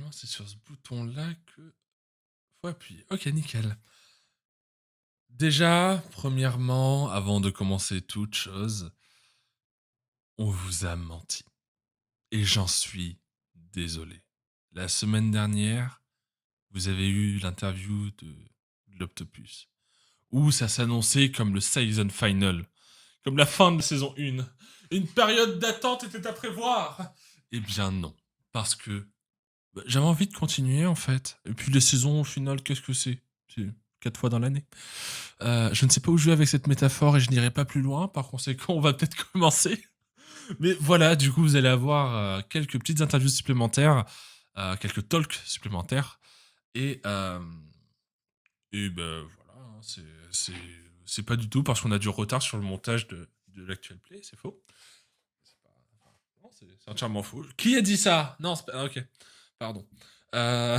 normalement, c'est sur ce bouton-là que faut appuyer. Ok, nickel. Déjà, premièrement, avant de commencer toute chose, on vous a menti. Et j'en suis désolé. La semaine dernière, vous avez eu l'interview de l'Octopus, où ça s'annonçait comme le season final, comme la fin de saison 1. Une période d'attente était à prévoir. Eh bien non, parce que j'avais envie de continuer en fait. Et puis les saisons au final, qu'est-ce que c'est? C'est 4 fois dans l'année. Je ne sais pas où jouer avec cette métaphore et je n'irai pas plus loin. Par conséquent, on va peut-être commencer. Mais voilà, du coup, vous allez avoir quelques petites interviews supplémentaires, quelques talks supplémentaires. Et, euh, et ben voilà, hein, c'est pas du tout parce qu'on a du retard sur le montage de l'actuel play, c'est faux. C'est pas- non, c'est entièrement faux. Qui a dit ça? Non, c'est pas. Ok, pardon. Euh,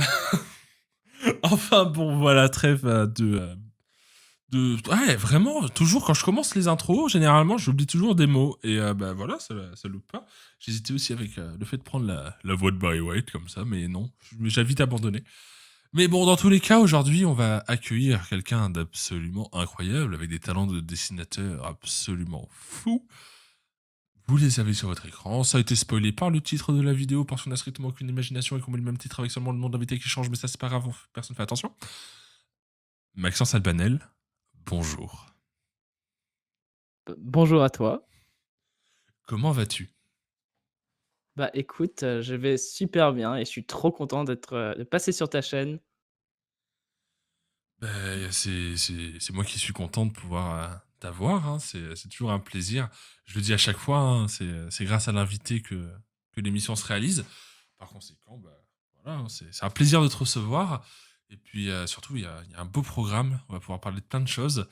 enfin bon, voilà, trêve ouais, vraiment, toujours quand je commence les intros, généralement, j'oublie toujours des mots. Et bah voilà, ça loupe pas. J'hésitais aussi avec le fait de prendre la voix de Barry White comme ça, mais non, j'ai vite abandonné. Mais bon, dans tous les cas, aujourd'hui, on va accueillir quelqu'un d'absolument incroyable, avec des talents de dessinateur absolument fous. Vous les avez sur votre écran, ça a été spoilé par le titre de la vidéo, parce qu'on a strictement aucune imagination et qu'on met le même titre avec seulement le nom de l'invité qui change, mais ça c'est pas grave, personne fait attention. Maxence Albanel, bonjour. Bonjour à toi. Comment vas-tu? Bah, écoute, je vais super bien et je suis trop content de passer sur ta chaîne. C'est moi qui suis content de pouvoir t'avoir, hein, c'est toujours un plaisir. Je le dis à chaque fois, hein, c'est grâce à l'invité que l'émission se réalise. Par conséquent, bah, voilà, hein, c'est un plaisir de te recevoir. Et puis surtout, il y a un beau programme, on va pouvoir parler de plein de choses.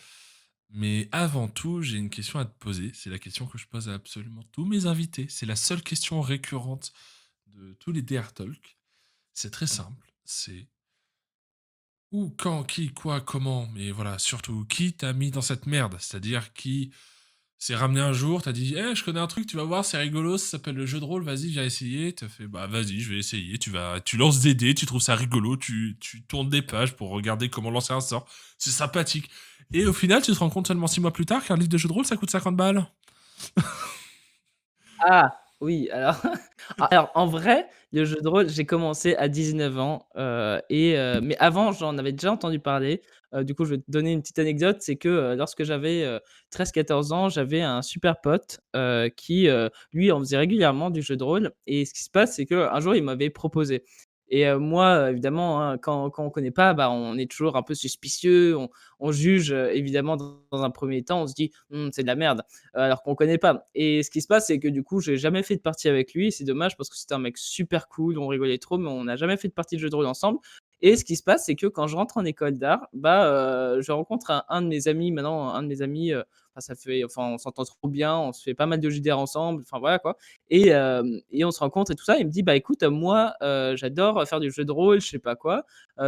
Mais avant tout, j'ai une question à te poser. C'est la question que je pose à absolument tous mes invités. C'est la seule question récurrente de tous les DR Talk. C'est très simple. C'est où, quand, qui, quoi, comment, mais voilà, surtout, qui t'a mis dans cette merde? C'est-à-dire qui s'est ramené un jour, t'as dit, je connais un truc, tu vas voir, c'est rigolo, ça s'appelle le jeu de rôle, vas-y, viens essayer. T'as fait, bah vas-y, je vais essayer. Tu lances des dés, tu trouves ça rigolo, tu tournes des pages pour regarder comment lancer un sort. C'est sympathique. Et au final, tu te rends compte seulement 6 mois plus tard qu'un livre de jeu de rôle, ça coûte 50 balles. Ah! Oui, alors alors en vrai, le jeu de rôle, j'ai commencé à 19 ans, mais avant, j'en avais déjà entendu parler. Du coup, je vais te donner une petite anecdote, c'est que, lorsque j'avais, 13-14 ans, j'avais un super pote, qui, lui, en faisait régulièrement du jeu de rôle et ce qui se passe, c'est qu'un jour, il m'avait proposé et moi, évidemment, hein, quand on connaît pas, bah, on est toujours un peu suspicieux, on juge, évidemment dans un premier temps, on se dit: C'est de la merde», alors qu'on connaît pas. Et ce qui se passe, c'est que du coup, j'ai jamais fait de partie avec lui. C'est dommage parce que c'était un mec super cool, on rigolait trop, mais on n'a jamais fait de partie de jeu de rôle ensemble. Et ce qui se passe, c'est que quand je rentre en école d'art, bah, je rencontre un de mes amis maintenant, un de mes amis, on s'entend trop bien, on se fait pas mal de JDR ensemble, enfin voilà quoi. Et on se rencontre et tout ça. Il me dit: «Bah écoute, moi, j'adore faire du jeu de rôle, je sais pas quoi.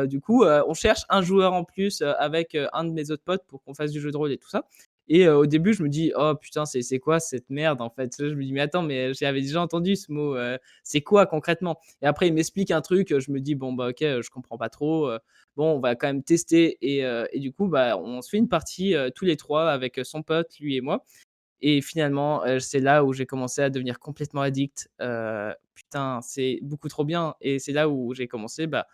Du coup, on cherche un joueur en plus, avec, un de mes autres potes pour qu'on fasse du jeu de rôle et tout ça». Et au début, je me dis: «Oh putain, c'est quoi cette merde, en fait?» Je me dis: «Mais attends, mais j'avais déjà entendu ce mot, c'est quoi concrètement?» Et après il m'explique un truc, je me dis: «Bon, bah, OK, je comprends pas trop, bon, on va quand même tester». Et du coup, bah, on se fait une partie, tous les 3 avec, son pote, lui et moi. Et finalement, c'est là où j'ai commencé à devenir complètement addict. Putain, c'est beaucoup trop bien et c'est là où j'ai commencé, bah,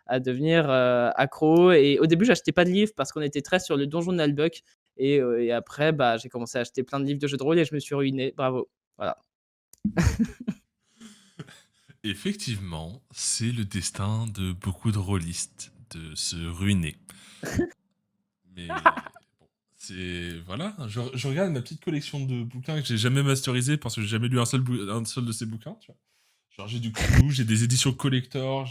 à devenir, accro. Et au début, j'achetais pas de livres parce qu'on était très sur le donjon de Nalbuck. Et après, bah, j'ai commencé à acheter plein de livres de jeux de rôle et je me suis ruiné. Bravo, voilà. Effectivement, c'est le destin de beaucoup de rôlistes de se ruiner. Mais bon, c'est voilà, je regarde ma petite collection de bouquins que j'ai jamais masterisé parce que j'ai jamais lu un seul de ces bouquins, tu vois. Genre j'ai du Cthulhu, j'ai des éditions collector,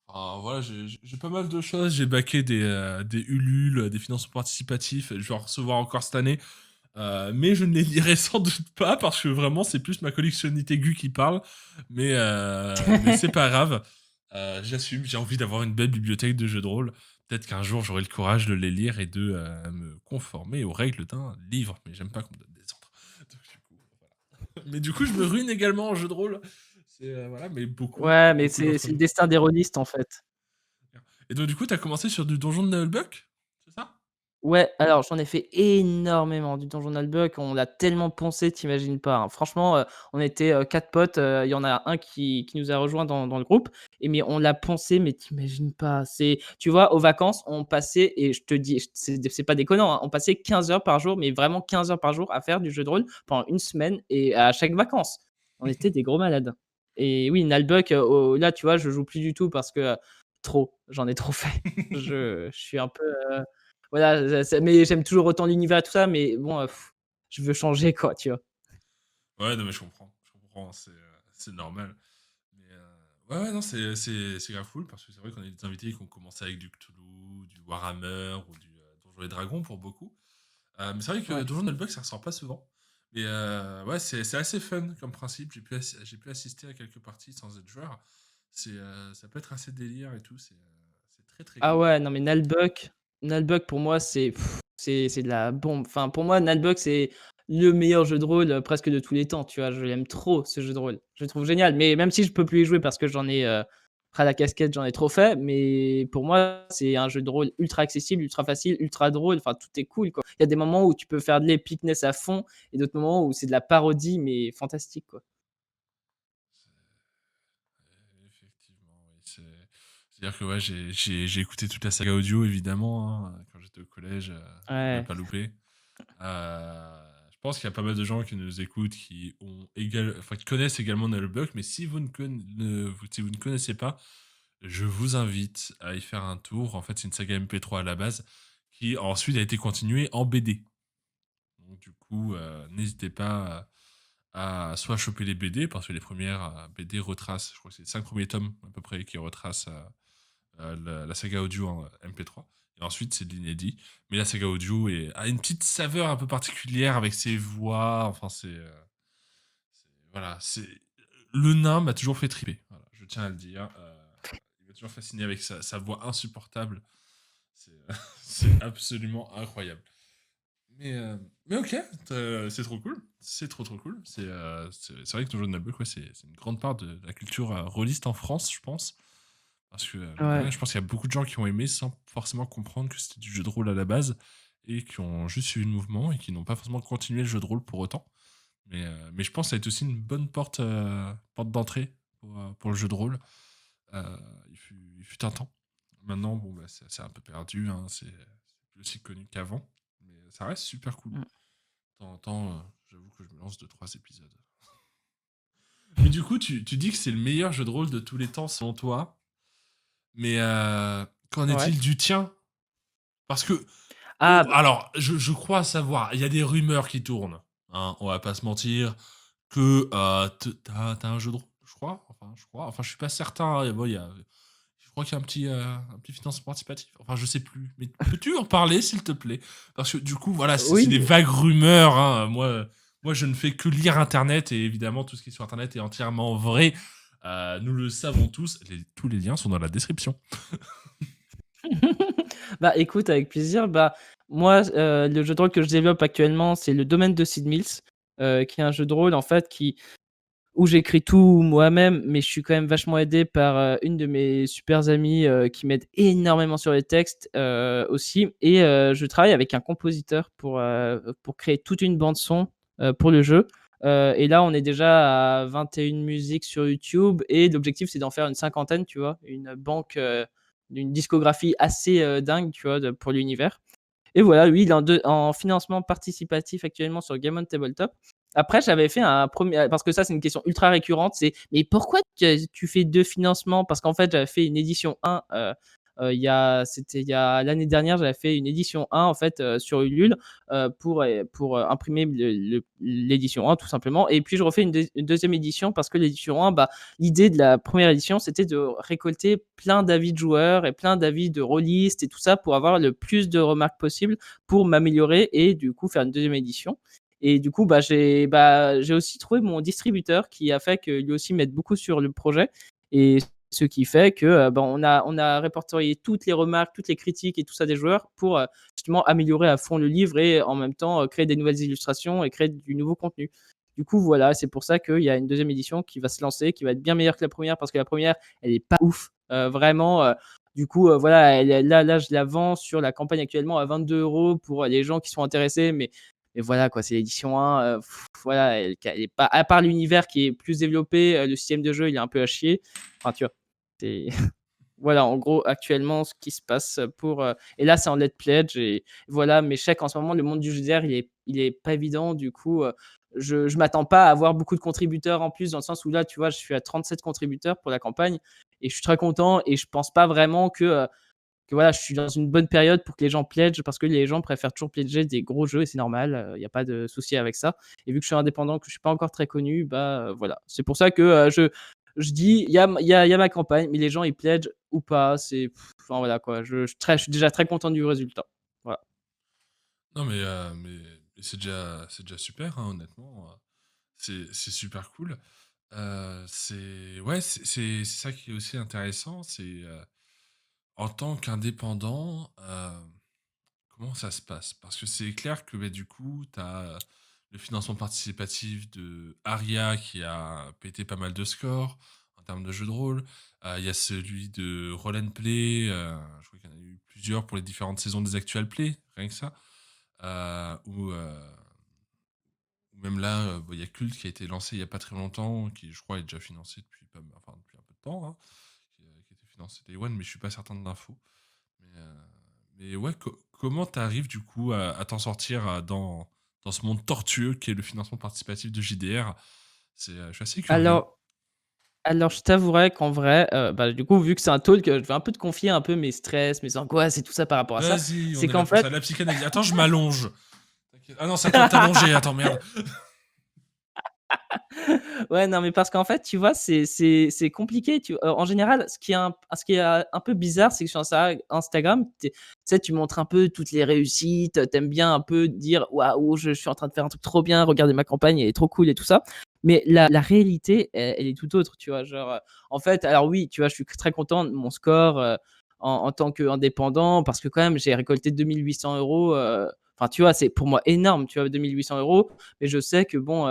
enfin, voilà, j'ai pas mal de choses. J'ai backé des Ulule, des financements participatifs. Je vais en recevoir encore cette année. Mais je ne les lirai sans doute pas parce que vraiment c'est plus ma collectionnité aiguë qui parle. Mais c'est pas grave. J'assume, j'ai envie d'avoir une belle bibliothèque de jeux de rôle. Peut-être qu'un jour j'aurai le courage de les lire et de me conformer aux règles d'un livre. Mais j'aime pas qu'on me donne des ordres. Donc, du coup, voilà. Mais du coup, je me ruine également en jeu de rôle. voilà, mais beaucoup, Ouais, mais beaucoup c'est d'entre le nous. destin des rôlistes, en fait. Et donc du coup, tu as commencé sur du Donjon de Nullbuck? C'est ça? Ouais, alors j'en ai fait énormément du Donjon Nullbuck, on l'a tellement poncé, tu imagines pas, hein. Franchement, on était, 4 potes, il y en a un qui nous a rejoint dans le groupe et mais on l'a poncé, mais tu imagines pas. C'est tu vois, aux vacances, on passait et je te dis, c'est pas déconnant, hein, on passait 15 heures par jour, mais vraiment 15 heures par jour à faire du jeu de rôle pendant une semaine et à chaque vacances. On était des gros malades et oui, Nullbuck, là, tu vois, je joue plus du tout parce que, trop, j'en ai trop fait. Je suis un peu, voilà, mais j'aime toujours autant l'univers et tout ça, mais bon, je veux changer quoi, tu vois? Ouais, non, mais je comprends, c'est normal. Mais ouais, ouais, non, c'est grave cool parce que c'est vrai qu'on a des invités qui ont commencé avec du Cthulhu, du Warhammer ou du Donjons et Dragons pour beaucoup. Mais c'est vrai que Ouais. Donjon Nullbuck, ça ressort pas souvent. Mais ouais, c'est assez fun comme principe. J'ai pu assister à quelques parties sans être joueur. Ça peut être assez délire et tout. C'est très très Ah cool. ouais, non mais Nullbuck pour moi c'est de la bombe. Enfin pour moi Nullbuck c'est le meilleur jeu de rôle, presque de tous les temps, tu vois? Je l'aime trop ce jeu de rôle. Je le trouve génial, mais même si je peux plus y jouer parce que j'en ai, ras la casquette, j'en ai trop fait, mais pour moi c'est un jeu de rôle ultra accessible, ultra facile, ultra drôle, enfin tout est cool quoi. Il y a des moments où tu peux faire de l'epicness à fond et d'autres moments où c'est de la parodie mais fantastique quoi. Effectivement, oui. C'est-à-dire que ouais, j'ai écouté toute la saga audio, évidemment, hein, quand j'étais au collège, pour ne Ouais. pas louper. Je pense qu'il y a pas mal de gens qui nous écoutent enfin, qui connaissent également Nullbuck, mais si vous si vous ne connaissez pas, je vous invite à y faire un tour. En fait, c'est une saga MP3 à la base qui ensuite a été continuée en BD. Donc, du coup, n'hésitez pas à soit choper les BD, parce que les premières BD retracent, je crois que c'est les 5 premiers tomes à peu près qui retracent la saga audio en MP3. Et ensuite, c'est de l'inédit. Mais la saga audio a une petite saveur un peu particulière avec ses voix. Enfin, voilà, le nain m'a toujours fait triper. Voilà, je tiens à le dire. Il m'a toujours fasciné avec sa voix insupportable. C'est c'est absolument incroyable. Mais ok, c'est trop cool. C'est trop trop cool. C'est vrai que Donjon Nullbuck, ouais, c'est une grande part de la culture rôliste en France, je pense. Parce que, mine de rien, Ouais. je pense qu'il y a beaucoup de gens qui ont aimé sans forcément comprendre que c'était du jeu de rôle à la base et qui ont juste suivi le mouvement et qui n'ont pas forcément continué le jeu de rôle pour autant. Mais je pense que ça a été aussi une bonne porte d'entrée pour le jeu de rôle. Il fut un temps. Maintenant, bon, bah, c'est un peu perdu, hein, c'est plus aussi connu qu'avant. Mais ça reste super cool. De Mmh. temps en temps, j'avoue que je me lance 2 3 épisodes. Mais du coup, tu dis que c'est le meilleur jeu de rôle de tous les temps selon toi. Mais qu'en Ouais. est-il du tien? Parce que, Ah bah alors, je crois savoir, il y a des rumeurs qui tournent, hein, on va pas se mentir, que t'as un jeu de rôle, enfin, je suis pas certain. Bon, je crois qu'il y a un petit financement participatif. Enfin, je sais plus. Mais peux-tu en parler, s'il te plaît? Parce que du coup, voilà, c'est des oui. vagues rumeurs, hein. Moi, je ne fais que lire Internet et évidemment, tout ce qui est sur Internet est entièrement vrai. Nous le savons tous. Tous les liens sont dans la description. Bah, écoute, avec plaisir. Bah, moi, le jeu de rôle que je développe actuellement, c'est le domaine de Sid Mills, qui est un jeu de rôle, en fait, où j'écris tout moi-même, mais je suis quand même vachement aidé par, une de mes super amies, qui m'aide énormément sur les textes, aussi et je travaille avec un compositeur pour créer toute une bande son, pour le jeu, et là, on est déjà à 21 musiques sur YouTube et l'objectif, c'est d'en faire une cinquantaine, tu vois? Une banque, d'une discographie assez, dingue, tu vois? Pour l'univers. Et voilà, lui, il est en financement participatif actuellement sur Game on Tabletop. Après, j'avais fait un premier parce que ça, c'est une question ultra récurrente, c'est: «Mais pourquoi tu fais 2 financements?» Parce qu'en fait, j'avais fait une édition 1, il y a l'année dernière, j'avais fait une édition 1 en fait, sur Ulule, pour imprimer l'édition 1 tout simplement et puis je refais une 2e édition parce que l'édition 1, bah, l'idée de la première édition, c'était de récolter plein d'avis de joueurs et plein d'avis de rôlistes et tout ça pour avoir le plus de remarques possible pour m'améliorer et du coup faire une deuxième édition. Et du coup, j'ai aussi trouvé mon distributeur qui a fait que lui aussi m'aide beaucoup sur le projet. Et ce qui fait que on a répertorié toutes les remarques, toutes les critiques et tout ça des joueurs pour justement améliorer à fond le livre et en même temps créer des nouvelles illustrations et créer du nouveau contenu. Du coup, voilà, c'est pour ça qu'il y a une deuxième édition qui va se lancer, qui va être bien meilleure que la première parce que la première, elle est pas ouf. Vraiment, du coup, voilà, là, je la vends sur la campagne actuellement à 22 € pour les gens qui sont intéressés. Mais voilà, quoi, c'est l'édition 1. Voilà, elle est pas, à part l'univers qui est plus développé, le système de jeu, il est un peu à chier. Enfin, tu vois, c'est voilà, en gros, actuellement, ce qui se passe pour, et là, c'est en let's pledge et voilà, mais je sais qu'en ce moment, le monde du JDR, il est pas évident. Du coup, je m'attends pas à avoir beaucoup de contributeurs en plus, dans le sens où là, tu vois, je suis à 37 contributeurs pour la campagne et je suis très content et je pense pas vraiment que voilà, je suis dans une bonne période pour que les gens pledge parce que les gens préfèrent toujours pledger des gros jeux et c'est normal, il y a pas de souci avec ça. Et vu que je suis indépendant, que je suis pas encore très connu, bah, voilà. C'est pour ça que, je dis: «Il y a ma campagne», mais les gens ils pledge ou pas, enfin voilà quoi, je suis déjà très content du résultat. Voilà. Non, mais c'est déjà super, hein, honnêtement, c'est super cool. C'est ouais, c'est ça qui est aussi intéressant, en tant qu'indépendant, comment ça se passe? Parce que c'est clair que, beh, du coup, tu as le financement participatif de Aria qui a pété pas mal de scores en termes de jeux de rôle. Il y a celui de Roll and Play, je crois qu'il y en a eu plusieurs pour les différentes saisons des Actual Play, rien que ça. Ou même là, bah, il y a Cult qui a été lancé il y a pas très longtemps, qui je crois est déjà financé depuis pas enfin depuis un peu de temps, hein, qui a été financé Day One, mais je suis pas certain de l'info. Mais, ouais, comment tu arrives du coup à t'en sortir dans ce monde tortueux qui est le financement participatif de JDR? Je suis assez curieux. Alors alors je t'avouerai qu'en vrai, bah, du coup, vu que c'est un talk, je vais un peu te confier un peu mes stress, mes angoisses et tout ça par rapport à ça. Vas-y, on C'est est là qu'en pour fait ça. La psychanalyse. Attends, je m'allonge. T'inquiète. Ah non, c'est à toi de t'allonger. Attends, merde. Ouais, non, mais parce qu'en fait, tu vois, c'est compliqué. En général, ce qui est un peu bizarre, c'est que sur Instagram, tu sais, tu montres un peu toutes les réussites, tu bien un peu dire: «Waouh, je suis en train de faire un truc trop bien, regardez ma campagne, elle est trop cool» et tout ça. Mais la réalité, elle est tout autre, tu vois? Genre, en fait, alors oui, tu vois, je suis très content de mon score, en tant qu'indépendant parce que quand même, j'ai récolté 2 800 €, enfin, tu vois, c'est pour moi énorme, tu vois? 2 800 €. Mais je sais que bon,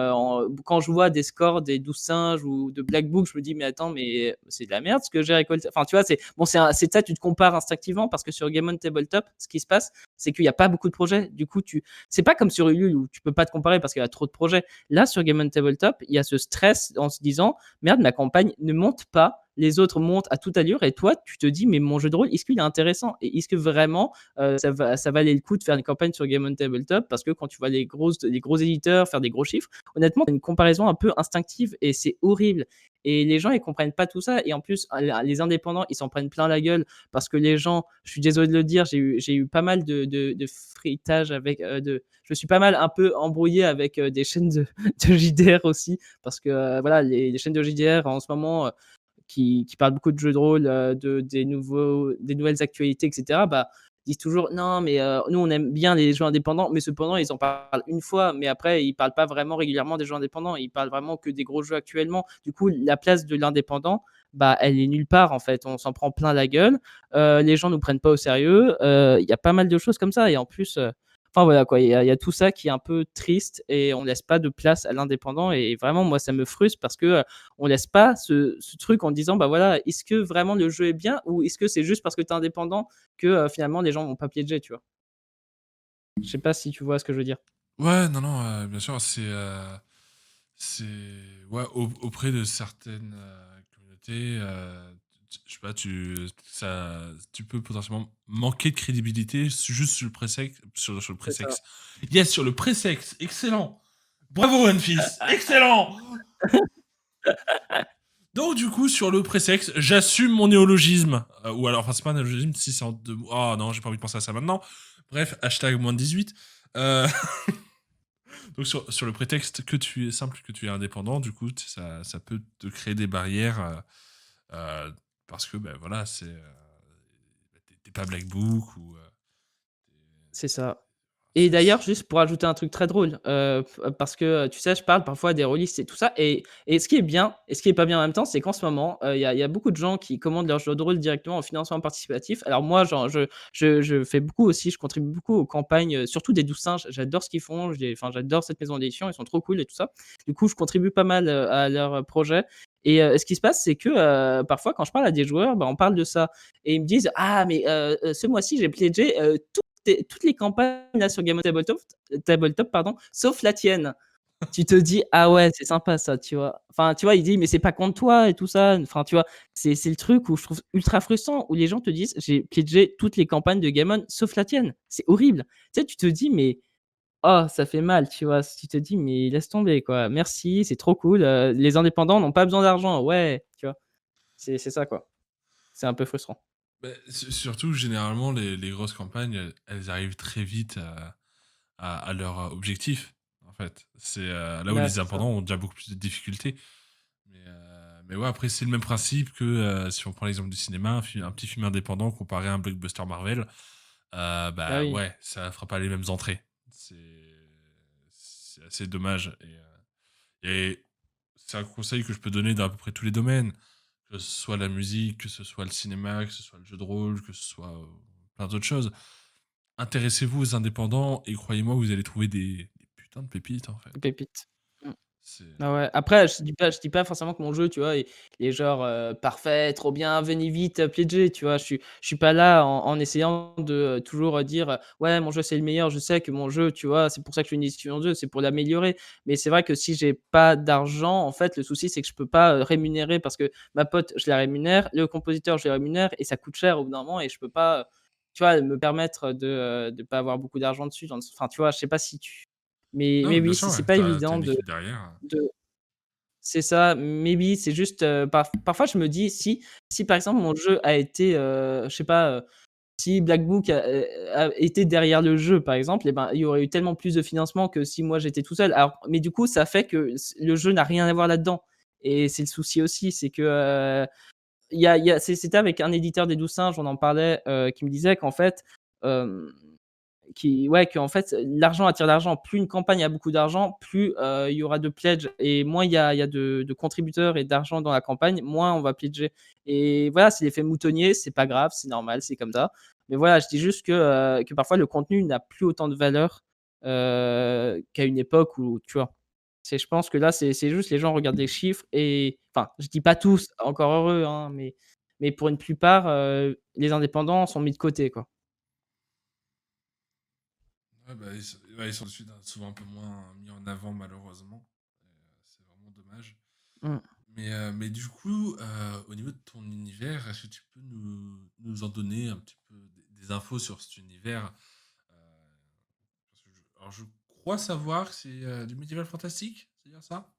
quand je vois des scores des 12 singes ou de Black Book, je me dis: «Mais attends, mais c'est de la merde ce que j'ai récolté». Enfin, tu vois, c'est bon, c'est ça, tu te compares instinctivement parce que sur Game on Tabletop, ce qui se passe, c'est qu'il y a pas beaucoup de projets. Du coup, c'est pas comme sur Ulule où tu peux pas te comparer parce qu'il y a trop de projets. Là, sur Game on Tabletop, il y a ce stress en se disant: «Merde, ma campagne ne monte pas, les autres montent à toute allure» et toi, tu te dis: «Mais mon jeu de rôle, est-ce qu'il est intéressant et est-ce que vraiment ça valait le coup de faire une campagne sur Game on Tabletop parce que quand tu vois les gros éditeurs faire des gros chiffres, honnêtement, c'est une comparaison un peu instinctive et c'est horrible. Et les gens, ils comprennent pas tout ça. Et en plus, les indépendants, ils s'en prennent plein la gueule parce que les gens, je suis désolé de le dire, j'ai eu pas mal de fritage avec, je me suis pas mal un peu embrouillé avec des chaînes de JDR aussi parce que voilà, les chaînes de JDR en ce moment, qui parlent beaucoup de jeux de rôle, des nouvelles actualités, etc., bah, disent toujours: «Non, mais nous, on aime bien les jeux indépendants», mais cependant, ils en parlent une fois, mais après, ils parlent pas vraiment régulièrement des jeux indépendants. Ils parlent vraiment que des gros jeux actuellement. Du coup, la place de l'indépendant, bah, elle est nulle part, en fait. On s'en prend plein la gueule. Les gens nous prennent pas au sérieux. Il y a pas mal de choses comme ça et en plus, enfin voilà quoi, il y a tout ça qui est un peu triste et on laisse pas de place à l'indépendant et vraiment, moi, ça me frustre parce que, on laisse pas ce truc en disant: «Bah, voilà, est-ce que vraiment le jeu est bien ou est-ce que c'est juste parce que tu es indépendant que, finalement les gens vont pas piéger?» tu vois? Je sais pas si tu vois ce que je veux dire? Ouais, non, non, bien sûr, c'est ouais, auprès de certaines communautés, je sais pas, tu peux potentiellement manquer de crédibilité juste sur le présexe. Sur le C'est ça. présexe. Yes, sur le présexe, excellent. Bravo, One Fils, excellent. Donc du coup, sur le présexe, j'assume mon néologisme. Ou alors, enfin, c'est pas un néologisme, si c'est en deux mots. Oh non, j'ai pas envie de penser à ça maintenant. Bref, hashtag moins de 18. Euh, donc sur le prétexte que tu es simple, que tu es indépendant, du coup, ça peut te créer des barrières. Euh, parce que, ben voilà, t'es pas Black Book ou... C'est ça. Et C'est d'ailleurs, juste pour ajouter un truc très drôle, parce que, tu sais, je parle parfois des rôlistes et tout ça et ce qui est bien et ce qui est pas bien en même temps, c'est qu'en ce moment, il y a beaucoup de gens qui commandent leurs jeux de rôle directement en financement participatif. Alors moi, genre, je fais beaucoup aussi, je contribue beaucoup aux campagnes, surtout des Douze Singes. J'adore ce qu'ils font, j'adore cette maison d'édition, ils sont trop cool et tout ça. Du coup, je contribue pas mal, à leurs projets et ce qui se passe, c'est que, parfois quand je parle à des joueurs, bah, on parle de ça et ils me disent: «Ah mais ce mois-ci, j'ai pledgé, toutes les campagnes là sur Game of Tabletop pardon, sauf la tienne. Tu te dis: «Ah ouais, c'est sympa ça», tu vois? Enfin, tu vois, il dit: «Mais c'est pas contre toi et tout ça». Enfin, tu vois? C'est le truc où je trouve ultra frustrant, où les gens te disent: «J'ai pledgé toutes les campagnes de Game On sauf la tienne». C'est horrible. Tu sais, tu te dis: «Mais oh, ça fait mal», tu vois? Tu te dis: «Mais laisse tomber quoi, merci, c'est trop cool, les indépendants n'ont pas besoin d'argent». Ouais, tu vois? C'est ça quoi. C'est un peu frustrant. beh, surtout généralement les grosses campagnes, elles arrivent très vite à leur objectif, en fait. C'est, là où Ouais, les c'est ça. indépendants ont déjà beaucoup plus de difficultés. Mais ouais, après, c'est le même principe que, si on prend l'exemple du cinéma, un petit film indépendant comparé à un blockbuster Marvel, Bah bah, oui. ouais, ça fera pas les mêmes entrées. C'est c'est assez dommage et c'est un conseil que je peux donner dans à peu près tous les domaines, que ce soit la musique, que ce soit le cinéma, que ce soit le jeu de rôle, que ce soit, plein d'autres choses. Intéressez-vous aux indépendants et croyez-moi, vous allez trouver des putains de pépites, en fait. Pépite. Mmh. C'est Ah ouais, après je dis pas forcément que mon jeu, tu vois, il est genre, parfait, trop bien, venez vite, pledger, tu vois? Je suis pas là en essayant de, toujours, dire, «Ouais, mon jeu, c'est le meilleur». Je sais que mon jeu, tu vois, c'est pour ça que je fais une édition de jeu, c'est pour l'améliorer. Mais c'est vrai que si j'ai pas d'argent, en fait, le souci, c'est que je peux pas, rémunérer parce que ma pote, je la rémunère, le compositeur, je le rémunère et ça coûte cher au bout d'un moment et je peux pas, tu vois, me permettre de pas avoir beaucoup d'argent dessus. Enfin, tu vois, je sais pas si tu mais non, mais bien oui, sûr, c'est ouais, pas tu as évident une de équipe derrière. de c'est ça, maybe, c'est juste, parfois je me dis si par exemple mon jeu a été, je sais pas, si Black Book a été derrière le jeu par exemple et ben, il y aurait eu tellement plus de financement que si moi j'étais tout seul. Alors mais du coup ça fait que le jeu n'a rien à voir là-dedans et c'est le souci aussi, c'est que, c'était avec un éditeur des Douze Singes, on en parlait, qui me disait qu'en fait, hem qu'en fait, l'argent attire l'argent. Plus une campagne a beaucoup d'argent, plus, il y aura de pledges et moins il y a de contributeurs et d'argent dans la campagne, moins on va pledger et voilà, c'est l'effet moutonnier, c'est pas grave, c'est normal, c'est comme ça. Mais voilà, je dis juste que parfois le contenu n'a plus autant de valeur, qu'à une époque où tu vois? Je pense que là, c'est juste les gens regardent des chiffres et enfin, je dis pas tous, encore heureux, hein, mais pour une plupart, les indépendants sont mis de côté, quoi. Ouais, bah, ils sont souvent un peu moins mis en avant malheureusement. C'est vraiment dommage. Mmh. Mais du coup, au niveau de ton univers, est-ce que tu peux nous en donner un petit peu des infos sur cet univers? Heu, parce que je crois savoir que c'est, du médiéval fantastique, c'est bien ça?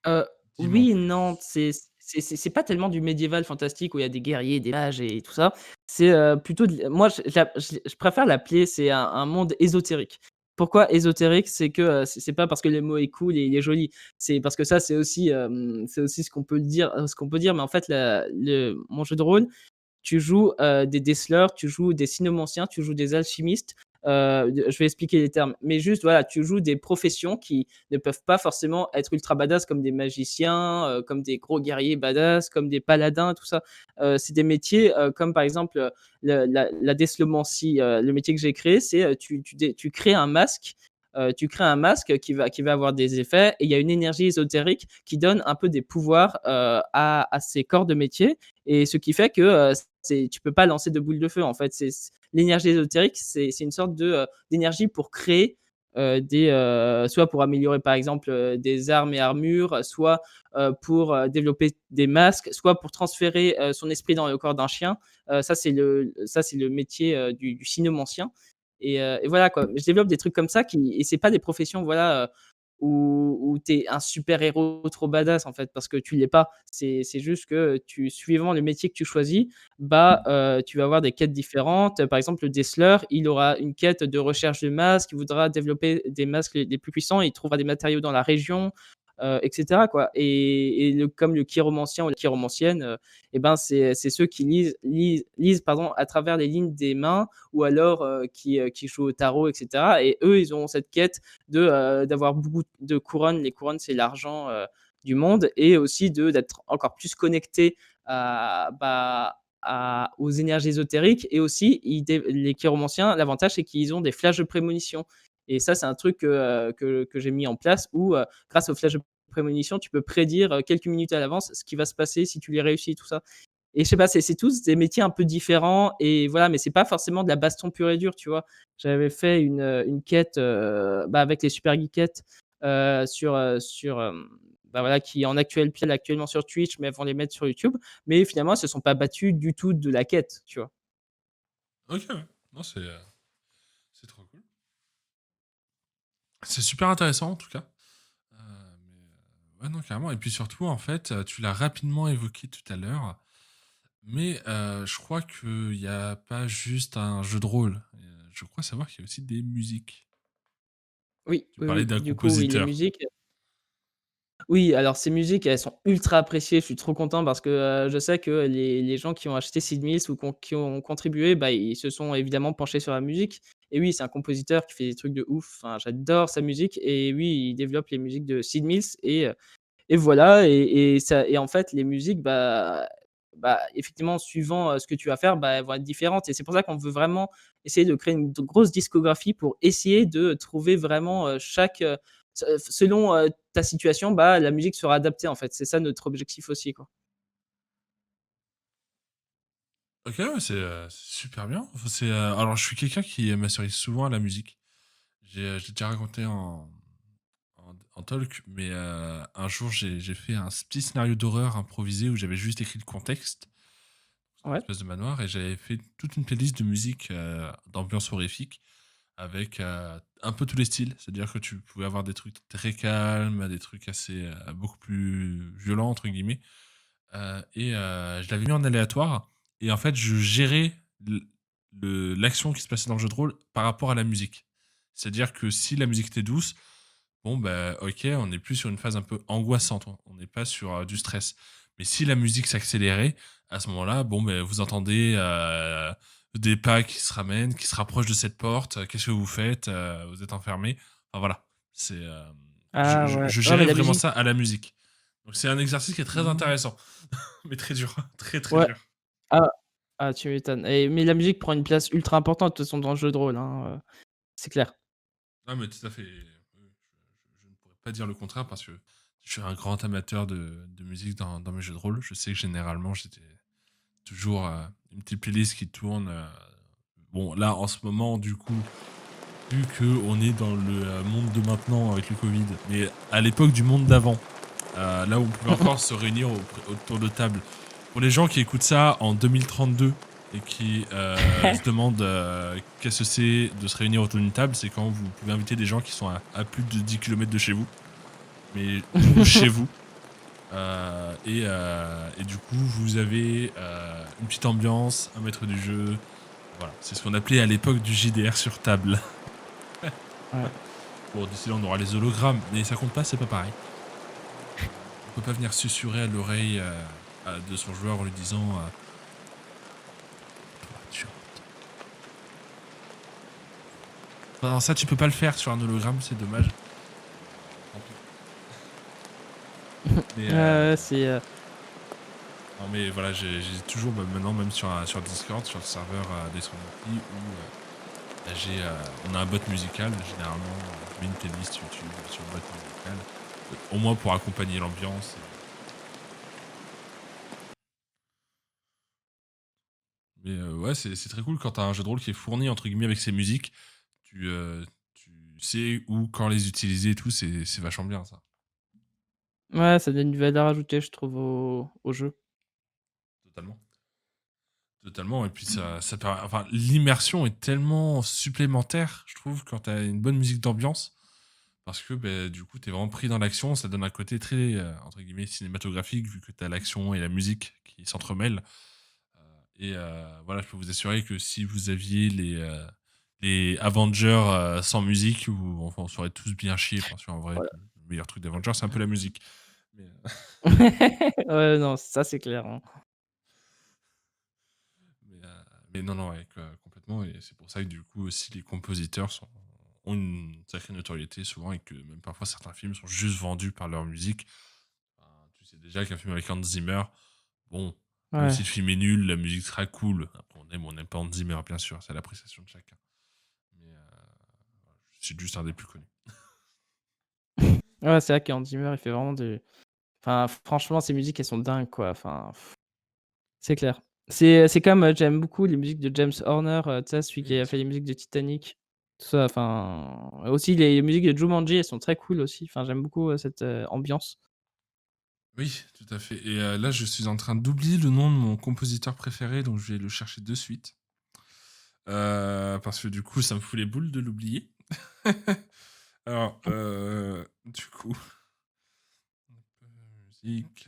Heu, Dis-moi en oui et non, plus. c'est pas tellement du médiéval fantastique où il y a des guerriers, des mages et tout ça. C'est, plutôt de moi je préfère l'appeler c'est un monde ésotérique. Pourquoi ésotérique? C'est que, c'est pas parce que le mot est cool et il est joli. C'est parce que ça, c'est aussi ce qu'on peut dire, mais en fait mon jeu de rôle tu joues, des déceleurs, tu joues des sinomanciens, tu joues des alchimistes, je vais expliquer les termes, mais juste voilà, tu joues des professions qui ne peuvent pas forcément être ultra badass comme des magiciens, comme des gros guerriers badass, comme des paladins, tout ça. C'est des métiers, comme par exemple, la décelomancie, le métier que j'ai créé, c'est, tu crées un masque, qui va avoir des effets et il y a une énergie ésotérique qui donne un peu des pouvoirs, à ces corps de métier et ce qui fait que, tu peux pas lancer de boule de feu en fait. L'énergie ésotérique, c'est une sorte d'énergie pour créer, soit pour améliorer par exemple, des armes et armures, soit, pour, développer des masques, soit pour transférer, son esprit dans le corps d'un chien. Ça c'est le métier, du cynomancien et voilà quoi. Je développe des trucs comme ça qui et c'est pas des professions voilà, où tu es un super héros trop badass en fait, parce que tu l'es pas. C'est juste que suivant le métier que tu choisis, bah, tu vas avoir des quêtes différentes. Par exemple, le déceleur, il aura une quête de recherche de masques, il voudra développer des masques les plus puissants, il trouvera des matériaux dans la région. et cetera, quoi. Et comme le chiromancien ou la chiromancienne, et ben, c'est ceux qui lisent, pardon, à travers les lignes des mains, ou alors, qui jouent au tarot, et cetera. Et eux, ils ont cette quête d'avoir beaucoup de couronnes. Les couronnes, c'est l'argent, du monde, et aussi d'être encore plus connectés aux énergies ésotériques. Et aussi, les chiromanciens, l'avantage, c'est qu'ils ont des flashs de prémonition. Et ça, c'est un truc que j'ai mis en place où, grâce aux flashs de prémonition, tu peux prédire quelques minutes à l'avance ce qui va se passer si tu les réussis, tout ça. Et je sais pas, c'est tous des métiers un peu différents, et voilà, mais c'est pas forcément de la baston pure et dure, tu vois? J'avais fait une quête, avec les Super Geekettes, voilà, qui est en actuellement sur Twitch, mais elles vont les mettre sur YouTube. Mais finalement, elles se sont pas battues du tout de la quête, tu vois? Ok, ouais. Non, c'est trop cool. C'est super intéressant en tout cas. Ouais, non, carrément. Et puis surtout, en fait, tu l'as rapidement évoqué tout à l'heure, mais je crois qu'il n'y a pas juste un jeu de rôle. Je crois savoir qu'il y a aussi des musiques. Oui, Tu oui, parlais oui. d'un Du coup, oui, les compositeur. musiques. Oui, alors ces musiques, elles sont ultra appréciées. Je suis trop content parce que, je sais que les gens qui ont acheté Sid Mills ou qui ont contribué, bah, ils se sont évidemment penchés sur la musique. Et oui, c'est un compositeur qui fait des trucs de ouf. Enfin, j'adore sa musique, et oui, il développe les musiques de Sid Mills. Et voilà. Et en fait, les musiques, effectivement, suivant, ce que tu vas faire, elles vont être différentes. Et c'est pour ça qu'on veut vraiment essayer de créer une grosse discographie pour essayer de trouver vraiment, selon, ta situation, la musique sera adaptée, en fait. C'est ça notre objectif aussi, quoi. Ok, ouais, c'est super bien. Enfin, alors, je suis quelqu'un qui m'associe souvent à la musique. J'ai déjà raconté en talk, mais un jour, j'ai fait un petit scénario d'horreur improvisé où j'avais juste écrit le contexte. C'était une Ouais. espèce de manoir, et j'avais fait toute une playlist de musique d'ambiance horrifique avec un peu tous les styles. C'est-à-dire que tu pouvais avoir des trucs très calmes, des trucs assez beaucoup plus violents, entre guillemets. Je l'avais mis en aléatoire. Et en fait, je gérais l'action qui se passait dans le jeu de rôle par rapport à la musique. C'est-à-dire que si la musique était douce, bon, bah, ok, on est plus sur une phase un peu angoissante. On n'est pas sur du stress. Mais si la musique s'accélérait, à ce moment-là, bon, bah, vous entendez des pas qui se ramènent, qui se rapprochent de cette porte. Qu'est-ce que vous faites? Vous êtes enfermé. Enfin, voilà. Ah ouais. Je Non, mais gérais la vraiment musique. ça à la musique. Donc, c'est un exercice qui est très Mmh. intéressant. Mais très dur. Très, très Ouais. dur. Ah, tu m'étonnes. Mais la musique prend une place ultra importante, de toute façon, dans le jeu de rôle, hein, c'est clair. Ah, mais tout à fait. Je ne pourrais pas dire le contraire parce que je suis un grand amateur de musique dans mes jeux de rôle. Je sais que généralement, j'étais toujours une petite playlist qui tourne. Bon, là, en ce moment, du coup, vu qu'on est dans le monde de maintenant avec le Covid, mais à l'époque du monde d'avant, là où on pouvait encore se réunir autour de table. Pour les gens qui écoutent ça en 2032 et qui se demandent qu'est-ce que c'est de se réunir autour d'une table, c'est quand vous pouvez inviter des gens qui sont à plus de 10 kilomètres de chez vous, mais du coup chez vous. Et du coup, vous avez une petite ambiance, un maître du jeu. Voilà, c'est ce qu'on appelait à l'époque du JDR sur table. Ouais. Bon, d'ici là, on aura les hologrammes, mais ça compte pas, c'est pas pareil. On peut pas venir susurrer à l'oreille de son joueur en lui disant toi, tu entends. Enfin, ça, tu peux pas le faire sur un hologramme, c'est dommage. Tant pis. Mais, Ouais, ouais, non, mais voilà, j'ai toujours, maintenant, même sur Discord, sur le serveur d'Astronomy, où on a un bot musical. Généralement, je mets une playlist YouTube sur le bot musical, au moins pour accompagner l'ambiance. Mais ouais, c'est très cool quand t'as un jeu de rôle qui est fourni, entre guillemets, avec ses musiques. Tu sais où, quand les utiliser et tout, c'est vachement bien, ça. ouais, ça donne une valeur ajoutée, je trouve, au jeu. Totalement. Totalement. Et puis, enfin, l'immersion est tellement supplémentaire, je trouve, quand t'as une bonne musique d'ambiance. Parce que, ben, du coup, t'es vraiment pris dans l'action. Ça donne un côté très, entre guillemets, cinématographique, vu que t'as l'action et la musique qui s'entremêlent. Voilà, je peux vous assurer que si vous aviez les Avengers sans musique, enfin, on serait tous bien chiés, parce qu'en vrai, Voilà. meilleur truc d'Avengers, c'est un peu la musique. Mais, Ouais, non, ça, c'est clair, hein. mais, mais non, non, ouais, complètement. Et c'est pour ça que du coup aussi les compositeurs ont une sacrée notoriété souvent et que même parfois certains films sont juste vendus par leur musique. Enfin, tu sais déjà qu'un film avec Hans Zimmer, bon, même Ouais. si le film est nul, la musique sera cool. Après, on n'aime pas Hans Zimmer, bien sûr, c'est l'appréciation de chacun. Mais c'est juste un des plus connus. Ouais, c'est vrai qu'Hans Zimmer, il fait vraiment des enfin, franchement, ses musiques, elles sont dingues, quoi. Enfin, c'est clair. C'est comme, j'aime beaucoup les musiques de James Horner, tu sais, celui Oui, qui bien a fait sûr. les musiques de Titanic, tout ça, enfin, aussi les musiques de Jumanji, elles sont très cool aussi. Enfin, j'aime beaucoup, cette, ambiance. Oui, tout à fait. Et là, je suis en train d'oublier le nom de mon compositeur préféré, donc je vais le chercher de suite. Parce que du coup, ça me fout les boules de l'oublier. Alors, du coup, musique.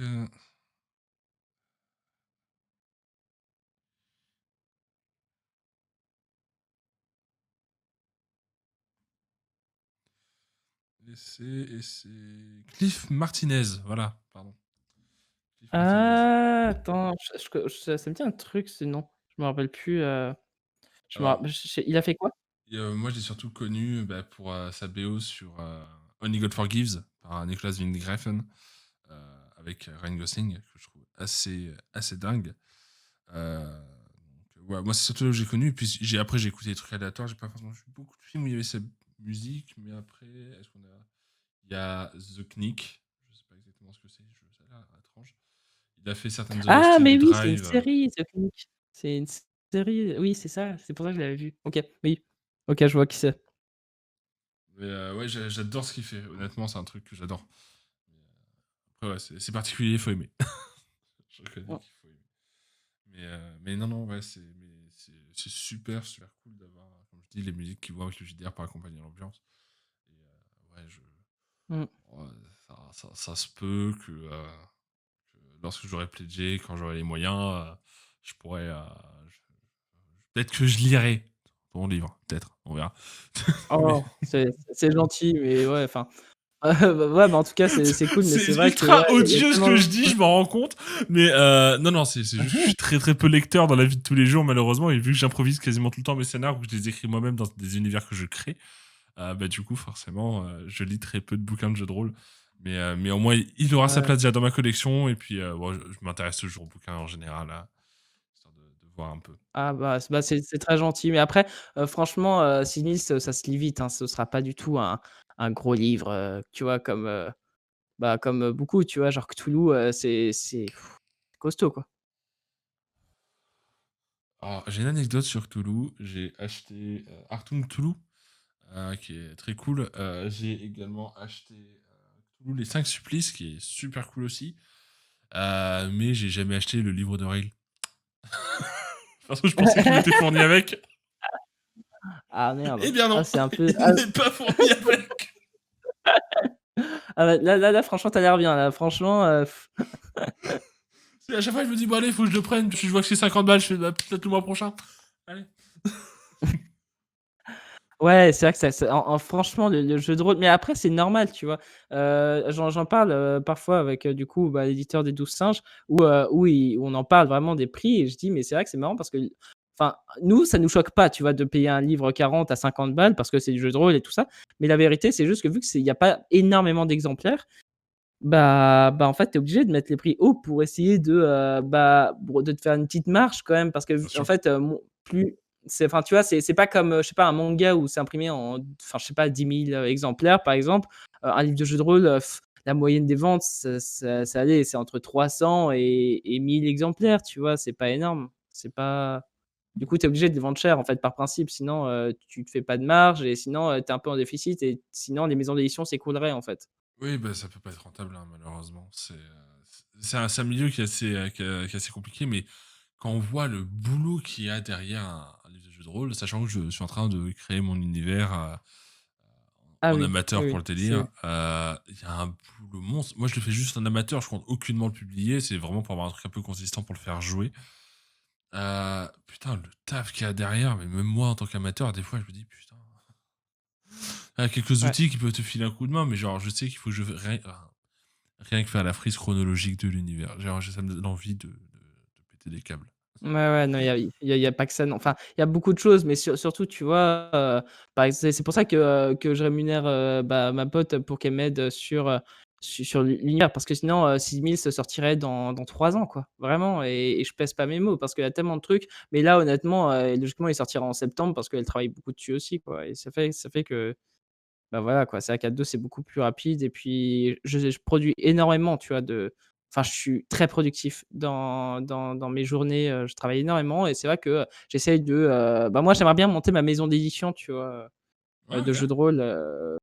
Et c'est Cliff Martinez, voilà, pardon. Cliff Martinez. Ah, attends, ça me dit un truc ce nom. Je me rappelle plus, je me Alors, rapp je sais il a fait quoi? et moi, je l'ai surtout connu bah, pour sa BO sur Only God Forgives par Nicolas Winding avec Ryan Gosling, que je trouve assez dingue. Donc, ouais, moi, c'est surtout là que j'ai connu. Et puis après, j'ai écouté des trucs aléatoires. J'ai pas forcément vu beaucoup de films où il y avait sa musique, mais après, est-ce qu'on a. Il y a The Knick, je sais pas exactement ce que c'est, ça a l'air étrange. Il a fait certaines Ah, OST de mais oui, c'est une Drive. série, The Clinic. C'est une série, oui, c'est ça, c'est pour ça que je l'avais vu. OK, oui. OK, je vois qui c'est. Mais ouais, j'adore ce qu'il fait. Honnêtement, c'est un truc que j'adore. Mais, après, ouais, c'est particulier, il faut aimer. Je reconnais Mmh. qu'il faut aimer. Mais non, non, ouais, c'est super, super cool d'avoir, comme je dis, les musiques qui vont avec le JDR pour accompagner l'ambiance. Et ouais, Mmh. ouais, ça se peut que lorsque j'aurai pledgé, quand j'aurai les moyens, je pourrais. Peut-être que je lirai ton livre, peut-être, on verra. Mais Oh, c'est gentil, mais ouais, enfin, ouais, mais en tout cas, c'est cool, mais c'est c'est vrai que, ouais, ultra il y a odieux ce tellement que de je dis, je m'en rends compte. Mais non, non, c'est juste que je suis très très peu lecteur dans la vie de tous les jours, malheureusement. Et vu que j'improvise quasiment tout le temps mes scénarios, ou que je les écris moi-même dans des univers que je crée, bah, du coup, forcément, je lis très peu de bouquins de jeux de rôle. Mais au moins, il aura sa ouais. place déjà dans ma collection. Et puis, bon, je m'intéresse toujours aux bouquins en général, histoire de voir un peu. Ah c'est très gentil, mais après, franchement, Sinistre, ça se lit vite, hein. Ce sera pas du tout un gros livre, tu vois? Comme, beaucoup, tu vois? Genre Cthulhu, c'est costaud, quoi. Alors, j'ai une anecdote sur Cthulhu. J'ai acheté Artung Cthulhu, qui est très cool. J'ai également acheté Cthulhu Les 5 Supplices, qui est super cool aussi. Mais j'ai jamais acheté le livre de règles. Parce que je pensais qu'il m'était fourni avec. Ah merde. Eh bien Ah non, c'est un peu il n'est pas fourni avec. ah ouais, là franchement tu as l'air bien là, franchement, Et à chaque fois, je me dis, bon, allez, faut que je le prenne. Puis je vois que c'est 50 balles, je fais, bah, peut-être le mois prochain. Allez. ouais, c'est vrai que ça franchement le jeu de rôle mais après c'est normal, tu vois? J'en parle, parfois avec, du coup, bah, l'éditeur des 12 singes où on en parle vraiment des prix et je dis: «Mais c'est vrai que c'est marrant parce que enfin, nous, ça nous choque pas, tu vois, de payer un livre 40 à 50 balles parce que c'est du jeu de rôle et tout ça». Mais la vérité, c'est juste que vu que il y a pas énormément d'exemplaires, en fait, tu es obligé de mettre les prix hauts pour essayer de te faire une petite marge quand même parce que Bien en sûr. fait, plus c'est enfin, tu vois, c'est pas comme, je sais pas, un manga où c'est imprimé en enfin, je sais pas, 10 000 exemplaires, par exemple. Un livre de jeu de rôle, la moyenne des ventes, ça allait, c'est entre 300 et 1 000 exemplaires, tu vois? C'est pas énorme. C'est pas du coup, tu es obligé de les vendre cher, en fait, par principe, sinon, tu te fais pas de marge et sinon, tu es un peu en déficit et sinon les maisons d'édition s'écrouleraient, en fait. Oui, bah, ça peut pas être rentable, hein, malheureusement. C'est un milieu qui est assez compliqué, mais quand on voit le boulot qu'il y a derrière un livre de jeu de rôle, sachant que je suis en train de créer mon univers Ah en oui, oui, amateur pour oui, le délire, c'est il y a un boulot monstre. Moi, je le fais juste en amateur, je compte aucunement le publier, c'est vraiment pour avoir un truc un peu consistant pour le faire jouer. Putain, le taf qu'il y a derrière, mais même moi en tant qu'amateur, des fois, je me dis: «Putain». quelques Ouais. outils qui peuvent te filer un coup de main, mais genre, je sais qu'il faut que je rien que faire la frise chronologique de l'univers. Genre, ça me donne envie de péter des câbles. Ouais, ouais, non, il y a pas que ça, non. Enfin, il y a beaucoup de choses, mais surtout, tu vois, par ex c'est pour ça que je rémunère, bah, ma pote pour qu'elle m'aide sur l'univers parce que sinon, 6000 se sortirait dans 3 ans, quoi, vraiment et je pèse pas mes mots parce qu'il y a tellement de trucs. Mais là, honnêtement, logiquement, il sortira en septembre parce qu'elle travaille beaucoup dessus aussi, quoi et ça fait que bah, voilà quoi, c'est vrai qu'à 2 c'est beaucoup plus rapide et puis je produis énormément, tu vois? Enfin, je suis très productif dans mes journées, je travaille énormément et c'est vrai que, j'essaye bah, moi j'aimerais bien monter ma maison d'édition, tu vois? Ouais, De OK. jeux de rôle,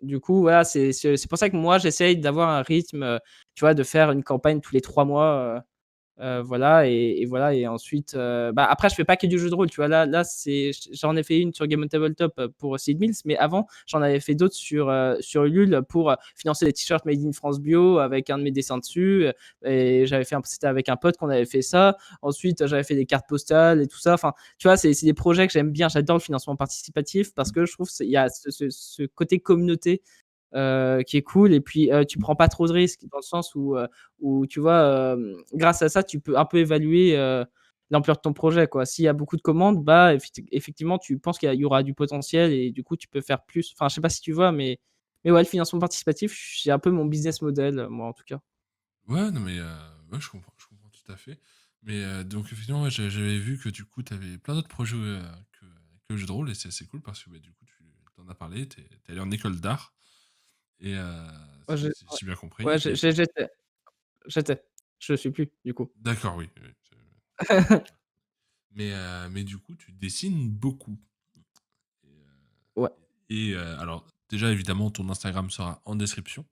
du coup, voilà, c'est pour ça que moi j'essaye d'avoir un rythme, tu vois? De faire une campagne tous les 3 mois, voilà et voilà et ensuite, bah, après je fais pas que du jeu de rôle, tu vois? Là, j'en ai fait une sur Game on Tabletop, pour Seed Mills, mais avant, j'en avais fait d'autres sur Ulule pour, financer les t-shirts made in France bio avec un de mes dessins dessus, et c'était avec un pote qu'on avait fait ça. Ensuite, j'avais fait des cartes postales et tout ça. Enfin, tu vois? C'est des projets que j'aime bien. J'adore le financement participatif parce que je trouve il y a ce côté communauté qui est cool et puis, tu prends pas trop de risques dans le sens où tu vois, grâce à ça, tu peux un peu évaluer, l'ampleur de ton projet, quoi. S'il y a beaucoup de commandes, bah, effectivement, tu penses qu'il y aura du potentiel et du coup, tu peux faire plus. Enfin, je sais pas si tu vois, mais ouais, le financement participatif, c'est un peu mon business model, moi, en tout cas. Ouais, non, mais ouais, je comprends tout à fait. Mais donc effectivement, ouais, j'avais vu que du coup, tu avais plein d'autres projets, que le jeu de rôle et c'est assez cool parce que, bah, du coup, tu en as parlé, tu es allé en école d'art et Ouais, si j'ai bien compris ouais, et j'étais. Je suis plus, du coup. d'accord, oui, oui, mais du coup, tu dessines beaucoup et Ouais, alors déjà, évidemment, ton Instagram sera en description.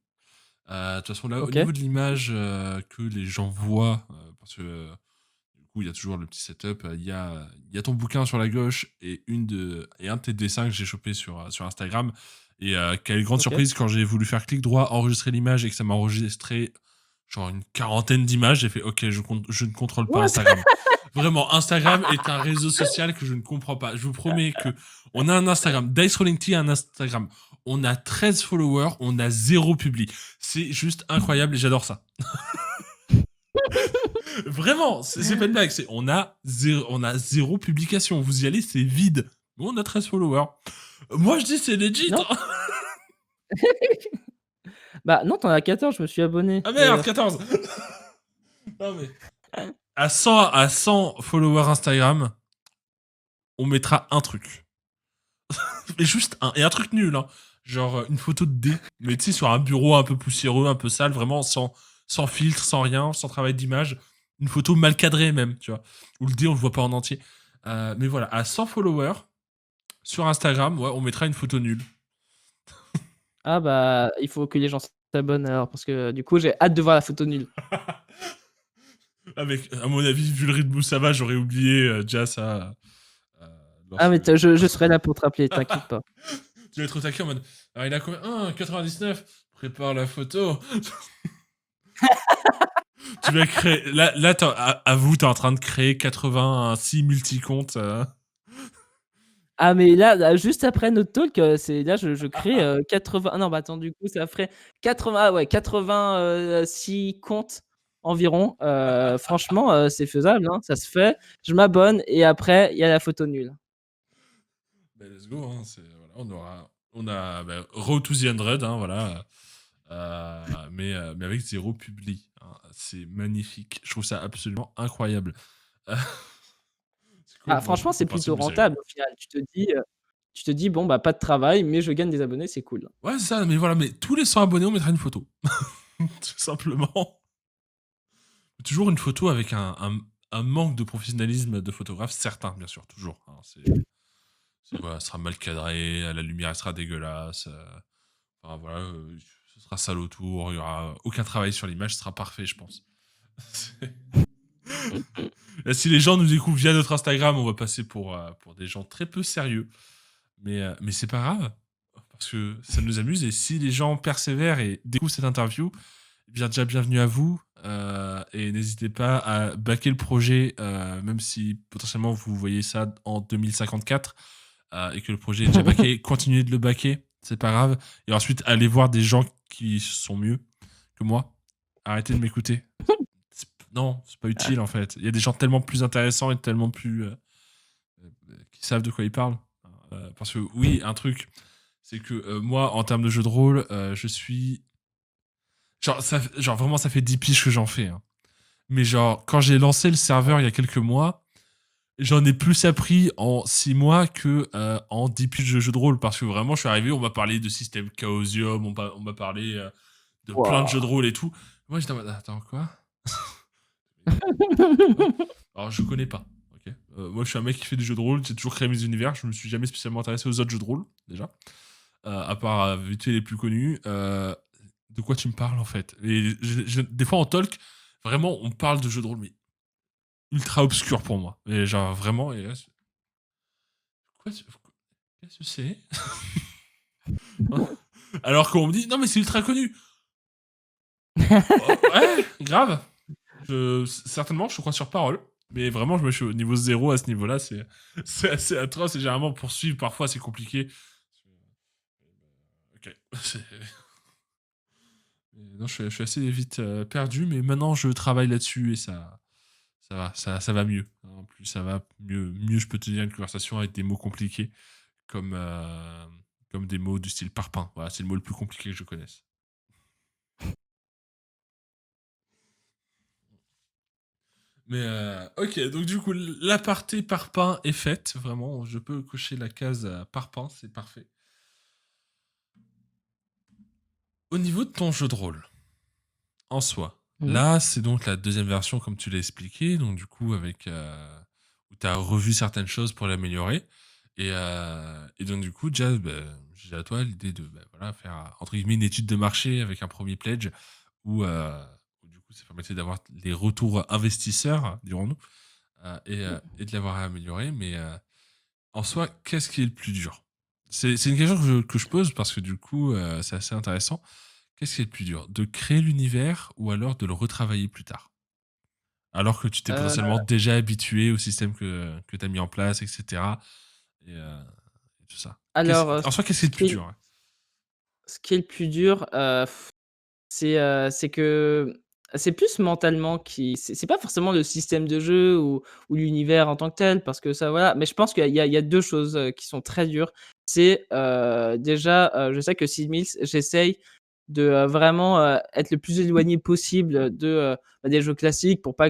De toute façon, là, au OK. niveau de l'image, que les gens voient, parce que, du coup, il y a toujours le petit setup, il y a ton bouquin sur la gauche et un de tes dessins que j'ai chopé sur Instagram et quelle grande OK. surprise quand j'ai voulu faire clic droit, enregistrer l'image et que ça m'a enregistré genre une quarantaine d'images, j'ai fait: «OK, je ne contrôle pas What? Instagram». Vraiment, Instagram est un réseau social que je ne comprends pas. Je vous promets que on a un Instagram, Dice Rolling Tea a un Instagram, on a 13 followers, on a 0 publi. C'est juste incroyable et j'adore ça. Vraiment, c'est pas une blague, on a 0 publication. Vous y allez, c'est vide. Nous, on a 13 followers. Moi, je dis c'est legit, Non? hein. Bah, non, tu en as 14, je me suis abonné, Ah merde, d'ailleurs. 14. Non mais à 100 followers Instagram, on mettra un truc. Mais juste un et un truc nul, hein. Genre, une photo de dé, mais tu sais, sur un bureau un peu poussiéreux, un peu sale, vraiment sans filtre, sans rien, sans travail d'image. Une photo mal cadrée même, tu vois? Où le dé, on le voit pas en entier. Mais voilà, à 100 followers sur Instagram, ouais, on mettra une photo nulle. Ah bah, il faut que les gens s'abonnent alors parce que du coup, j'ai hâte de voir la photo nulle. Avec, à mon avis, vu le rythme où ça va, j'aurais oublié, déjà ça, heu, Ah mais lorsque je serai là pour te rappeler, t'inquiète pas. tu vas être au taquet en mode: «Alors il a combien? Ah 99, prépare la photo». Tu vas créer là tu avoue, tu es en train de créer 86 multi-comptes, Ah mais là, juste après notre talk, c'est là je crée, 80 ah non, bah, attends, du coup, ça ferait 80 ah ouais, 86 comptes environ. Franchement, c'est faisable, hein, ça se fait. Je m'abonne et après, il y a la photo nulle. Bah, let's go, hein, voilà, on a, bah, road to the 100, hein, voilà, mais avec 0 publi, hein. C'est magnifique. Je trouve ça absolument incroyable. Heu, c'est cool, Ah moi je franchement, c'est prends principe plutôt du sérieux. rentable au final. Tu te dis: «Bon, bah, pas de travail, mais je gagne des abonnés, c'est cool». Ouais, c'est ça, mais voilà, mais tous les 100 abonnés, on mettra une photo. Tout simplement. Toujours une photo avec un manque de professionnalisme de photographe certain, bien sûr, toujours, hein, voilà, ça sera mal cadré, la lumière elle sera dégueulasse, enfin voilà, ce sera sale autour, il y aura aucun travail sur l'image, ce sera parfait, je pense. Là, si les gens nous découvrent via notre Instagram, on va passer pour des gens très peu sérieux. Mais c'est pas grave, parce que ça nous amuse et si les gens persévèrent et découvrent cette interview, eh bien déjà bienvenue à vous, et n'hésitez pas à backer le projet, même si potentiellement vous voyez ça en 2054, et que le projet est déjà backé, continuez de le backer. c'est pas grave. Et ensuite, allez voir des gens qui sont mieux que moi. Arrêtez de m'écouter. Non, c'est pas utile en fait. Il y a des gens tellement plus intéressants et tellement plus qui savent de quoi ils parlent. Parce que oui, un truc, c'est que moi, en termes de jeu de rôle, je suis genre vraiment, ça fait 10 piges que j'en fais, hein. Mais genre, quand j'ai lancé le serveur il y a quelques mois, j'en ai plus appris en 6 mois que en 10 piges de jeu de rôle. Parce que vraiment, je suis arrivé, on m'a parlé de système Chaosium, on m'a parlé de plein de jeux de Waouh! rôle et tout. Moi, j'étais en mode, attends, quoi? Quoi? Alors, je connais pas. Ok. Moi, je suis un mec qui fait du jeu de rôle, j'ai toujours créé mes univers, je me suis jamais spécialement intéressé aux autres jeux de rôle, déjà. À part vite fait les plus connus. De quoi tu me parles en fait? Et des fois en talk, vraiment, on parle de jeux de rôle, mais ultra obscur pour moi. Et genre vraiment, et là, qu'est-ce que c'est? Alors qu'on me dit, non mais c'est ultra connu. Oh, ouais, grave. Certainement, je crois sur parole. Mais vraiment, je me suis au niveau zéro à ce niveau-là. C'est assez atroce. Et généralement, pour suivre, parfois, c'est compliqué. Ok. Non, je suis assez vite perdu, mais maintenant je travaille là-dessus et ça va mieux. En plus, ça va mieux je peux tenir une conversation avec des mots compliqués comme, comme des mots du style parpaing. Voilà, c'est le mot le plus compliqué que je connaisse. Mais ok, donc du coup, l'aparté parpaing est faite. Vraiment, je peux cocher la case parpaing, c'est parfait. Au niveau de ton jeu de rôle, en soi, Mmh. là, c'est donc la deuxième version, comme tu l'as expliqué. Donc, du coup, avec. Où tu as revu certaines choses pour l'améliorer. Et donc, du coup, déjà, bah, j'ai à toi l'idée de bah, voilà, faire, entre guillemets, une étude de marché avec un premier pledge où, du coup, ça permettait d'avoir les retours investisseurs, dirons-nous, et de l'avoir amélioré. Mais en soi, qu'est-ce qui est le plus dur? C'est une question que je pose parce que, du coup, c'est assez intéressant. Qu'est-ce qui est le plus dur? De créer l'univers ou alors de le retravailler plus tard? Alors que tu t'es Heu, potentiellement déjà habitué au système que tu as mis en place, etc. Et, et tout ça. alors, En soi, qu'est-ce qui est le plus dur? Ouais. ce qui est le plus dur, c'est que c'est plus mentalement qui c'est pas forcément le système de jeu ou l'univers en tant que tel parce que ça voilà, mais je pense qu'il y a 2 choses, qui sont très dures. C'est, déjà, je sais que Sid Meals, j'essaye de, vraiment, être le plus éloigné possible de, des jeux classiques pour pas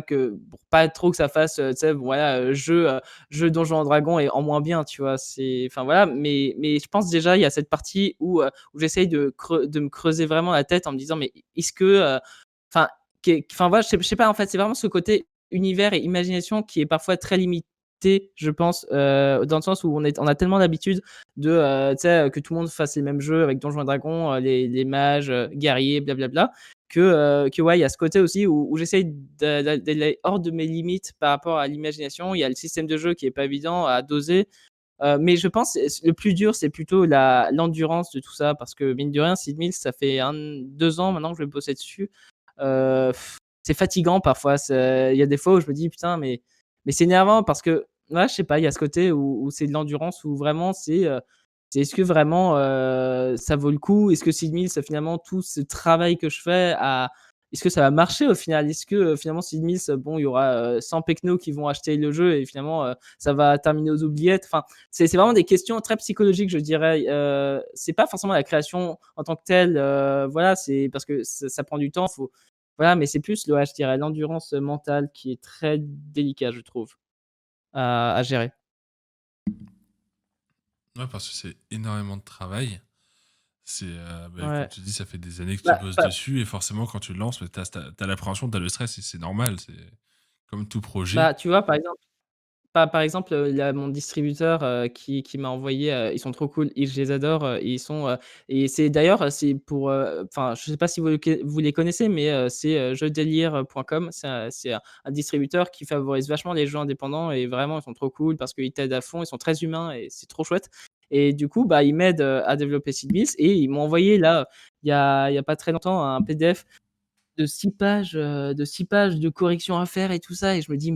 trop que ça fasse, tu sais, voilà, jeu Donjons& et Dragons et en moins bien, tu vois? C'est enfin voilà, mais je pense déjà il y a cette partie où j'essaye de me creuser vraiment la tête en me disant: «Mais est-ce que, enfin, enfin voilà, je sais pas en fait, c'est vraiment ce côté univers et imagination qui est parfois très limité, je pense, dans le sens où on a tellement d'habitude de, tu sais, que tout le monde fasse les mêmes jeux avec Donjons& et Dragons, les mages, guerriers, blablabla, que ouais, il y a ce côté aussi où j'essaye d'aller hors de mes limites par rapport à l'imagination. Il y a le système de jeu qui est pas évident à doser, mais je pense le plus dur, c'est plutôt l'endurance de tout ça parce que mine de rien, Sid Meals, ça fait 2 ans maintenant que je vais bosser dessus. Heu, c'est fatigant parfois, il y a des fois où je me dis: «Putain, mais c'est énervant» parce que, ouais, je sais pas, il y a ce côté où c'est de l'endurance, où vraiment c'est est-ce que vraiment, ça vaut le coup? Est-ce que Sid Meals, finalement, tout ce travail que je fais a est-ce que ça va marcher au final? Est-ce que, finalement Sid Meals, bon, il y aura, 100 pecnos qui vont acheter le jeu et finalement, ça va terminer aux oubliettes? Enfin, c'est vraiment des questions très psychologiques, je dirais. C'est pas forcément la création en tant que telle, voilà, c'est parce que ça prend du temps, faut voilà, mais c'est plus ouais, je dirais l'endurance mentale qui est très délicat, je trouve, à gérer. Ouais, parce que c'est énormément de travail. C'est, bah, comme Ouais. tu dis, ça fait des années que tu Bah, bosses bah dessus et forcément, quand tu le lances, bah, t'as l'appréhension, t'as le stress et c'est normal. C'est comme tout projet. bah, tu vois, par exemple, il y a mon distributeur, qui m'a envoyé, ils sont trop cool et je les adore, et ils sont, et c'est d'ailleurs, c'est pour, enfin, je sais pas si vous les connaissez, mais, c'est, jeuxdélire.com. C'est un distributeur qui favorise vachement les jeux indépendants et vraiment ils sont trop cool parce qu'ils t'aident à fond, ils sont très humains et c'est trop chouette et du coup, bah, ils m'aident, à développer Seedbeats et ils m'ont envoyé là, il y a pas très longtemps un PDF de 6 pages, de corrections à faire et tout ça et je me dis: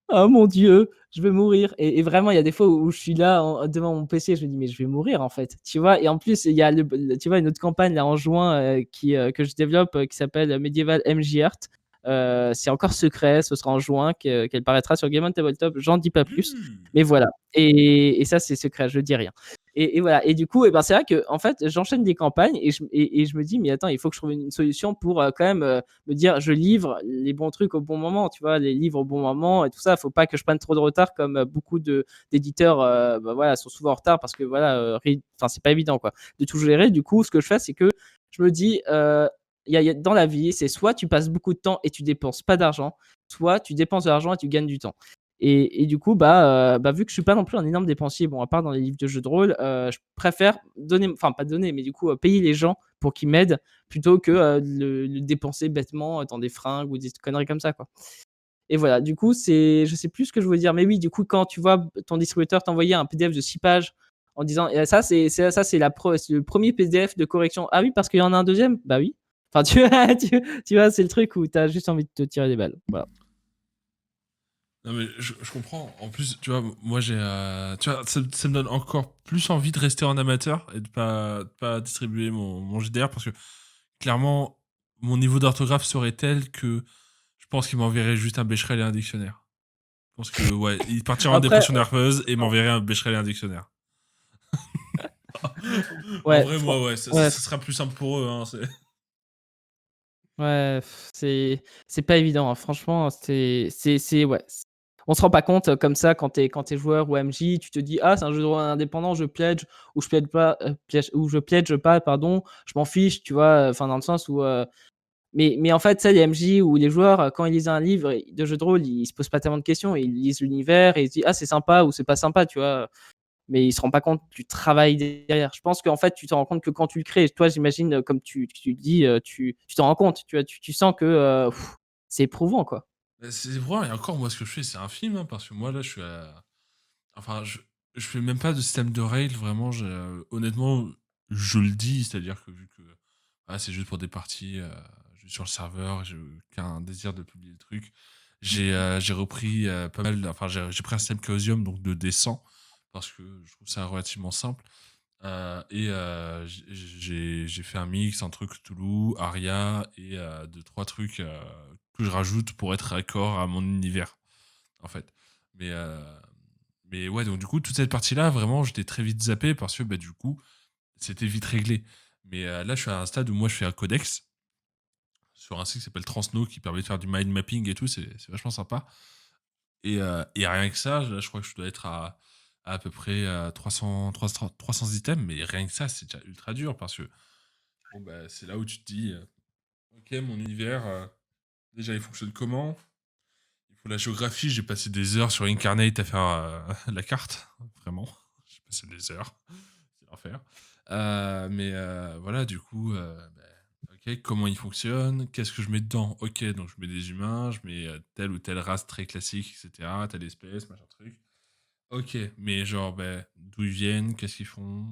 «Oh mon Dieu, je vais mourir» et vraiment, il y a des fois où je suis là devant mon PC, je me dis: «Mais je vais mourir en fait», tu vois? Et en plus, il y a tu vois, une autre campagne là en juin, que je développe, qui s'appelle Medieval MJ Art. C'est encore secret, ce sera en juin qu'elle paraîtra sur Game on Tabletop, j'en dis pas plus, Mmh. mais voilà. Et ça, c'est secret, je dis rien. Et voilà. Et du coup, et ben, c'est vrai que en fait, j'enchaîne des campagnes et je me dis: «Mais attends, il faut que je trouve une solution pour, quand même, me dire je livre les bons trucs au bon moment, tu vois, les livres au bon moment et tout ça. Faut pas que je prenne trop de retard comme beaucoup d'éditeurs, bah, voilà, sont souvent en retard parce que voilà, enfin, c'est pas évident quoi de tout gérer. Du coup, ce que je fais, c'est que je me dis, dans la vie, c'est soit tu passes beaucoup de temps et tu dépenses pas d'argent, soit tu dépenses de l'argent et tu gagnes du temps. Et du coup, bah, vu que je suis pas non plus un énorme dépensier, bon, à part dans les livres de jeux de rôle, je préfère donner, enfin pas donner, mais du coup, payer les gens pour qu'ils m'aident plutôt que le dépenser bêtement dans des fringues ou des conneries comme ça, quoi. Et voilà, du coup, je sais plus ce que je voulais dire, mais oui, du coup, quand tu vois ton distributeur t'envoyer un PDF de 6 pages en disant, et ça, c'est le premier PDF de correction. Ah oui, parce qu'il y en a un deuxième. Bah oui. Enfin, tu vois, tu vois, c'est le truc où tu as juste envie de te tirer des balles. Voilà. Non mais je comprends. En plus, tu vois, moi j'ai, tu vois, ça me donne encore plus envie de rester en amateur et de pas distribuer mon JDR parce que clairement, mon niveau d'orthographe serait tel que je pense qu'il m'enverrait juste un Becherel et un dictionnaire. Je pense que ouais, il partirait en Après, dépression nerveuse et m'enverrait un Becherel et un dictionnaire. En ouais, vrai, moi ouais, ça, ouais, ça sera plus simple pour eux. Hein, ouais, c'est pas évident, hein. Franchement, ouais. On se rend pas compte comme ça quand t'es joueur ou MJ, tu te dis: «Ah, c'est un jeu de rôle indépendant, je pledge ou je pledge pas, ou je pledge pas, pardon, je m'en fiche», tu vois? Enfin, dans le sens où, mais en fait, tu sais, les MJ ou les joueurs, quand ils lisent un livre de jeu de rôle, ils se posent pas tellement de questions. Ils lisent l'univers et ils se disent: «Ah, c'est sympa» ou «C'est pas sympa», tu vois? Mais ils se rendent pas compte du travail derrière. Je pense qu'en fait, tu te rends compte que quand tu le crées. Toi, j'imagine, comme tu le dis, tu t'en rends compte, tu vois? Tu sens que, c'est éprouvant, quoi. Bah, c'est vrai, et encore, moi, ce que je fais, c'est un film, hein, parce que moi, là, enfin, je fais même pas de système de rail, vraiment. Honnêtement, je le dis, c'est-à-dire que vu que c'est juste pour des parties, je suis sur le serveur, j'ai aucun désir de publier le truc. J'ai repris pas mal, enfin, j'ai pris un système Chaosium, donc de D100, parce que je trouve ça relativement simple. Et j'ai fait un mix entre Cthulhu, Aria et deux, trois trucs que je rajoute pour être accord à mon univers, en fait. Mais, euh, mais ouais, donc du coup, toute cette partie-là, vraiment, j'étais très vite zappé parce que bah, du coup, c'était vite réglé. Mais là, je suis à un stade où moi, je fais un codex sur un site qui s'appelle Transno qui permet de faire du mind mapping et tout, c'est vachement sympa. Et rien que ça, là, je crois que je dois être à peu près 300 items, mais rien que ça, c'est déjà ultra dur parce que bon, bah, c'est là où tu te dis, ok, mon univers, déjà, il fonctionne comment? Il faut la géographie, j'ai passé des heures sur Incarnate à faire la carte, vraiment. J'ai passé des heures, c'est l'enfer. Mais voilà, du coup, bah, ok, comment il fonctionne? Qu'est-ce que je mets dedans? Ok, donc je mets des humains, je mets telle ou telle race très classique, etc., telle espèce, machin truc. Ok, mais genre, ben, d'où ils viennent, qu'est-ce qu'ils font,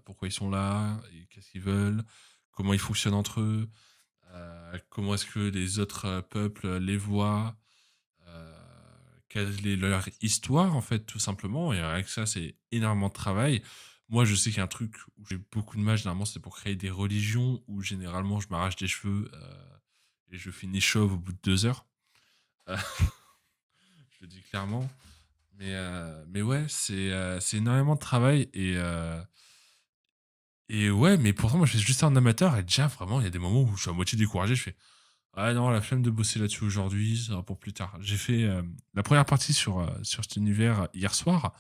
pourquoi ils sont là, et qu'est-ce qu'ils veulent, comment ils fonctionnent entre eux, comment est-ce que les autres peuples les voient, euh, quelle est leur histoire, en fait, tout simplement. Et avec ça, c'est énormément de travail. Moi, je sais qu'il y a un truc où j'ai beaucoup de mal, généralement, c'est pour créer des religions où généralement je m'arrache des cheveux et je finis chauve au bout de 2 heures. Euh, je le dis clairement. Mais ouais, c'est énormément de travail et ouais, mais pourtant, moi, je fais juste ça en amateur et déjà, vraiment, il y a des moments où je suis à moitié découragé. Je fais, ah non, la flemme de bosser là-dessus aujourd'hui, ça sera pour plus tard. J'ai fait la première partie sur cet univers hier soir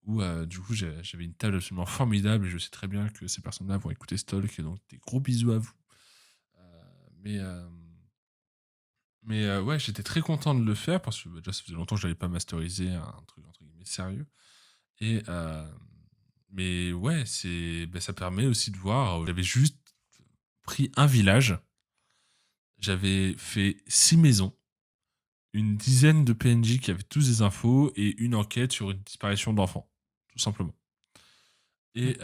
où, du coup, j'avais une table absolument formidable et je sais très bien que ces personnes-là vont écouter Stalk et donc des gros bisous à vous. Euh, mais ouais, j'étais très content de le faire parce que bah, déjà, ça faisait longtemps que je n'avais pas masterisé un truc entre guillemets sérieux. Et mais ouais, bah, ça permet aussi de voir. J'avais juste pris un village, j'avais fait 6 maisons, une dizaine de PNJ qui avaient tous des infos et une enquête sur une disparition d'enfants, tout simplement. Et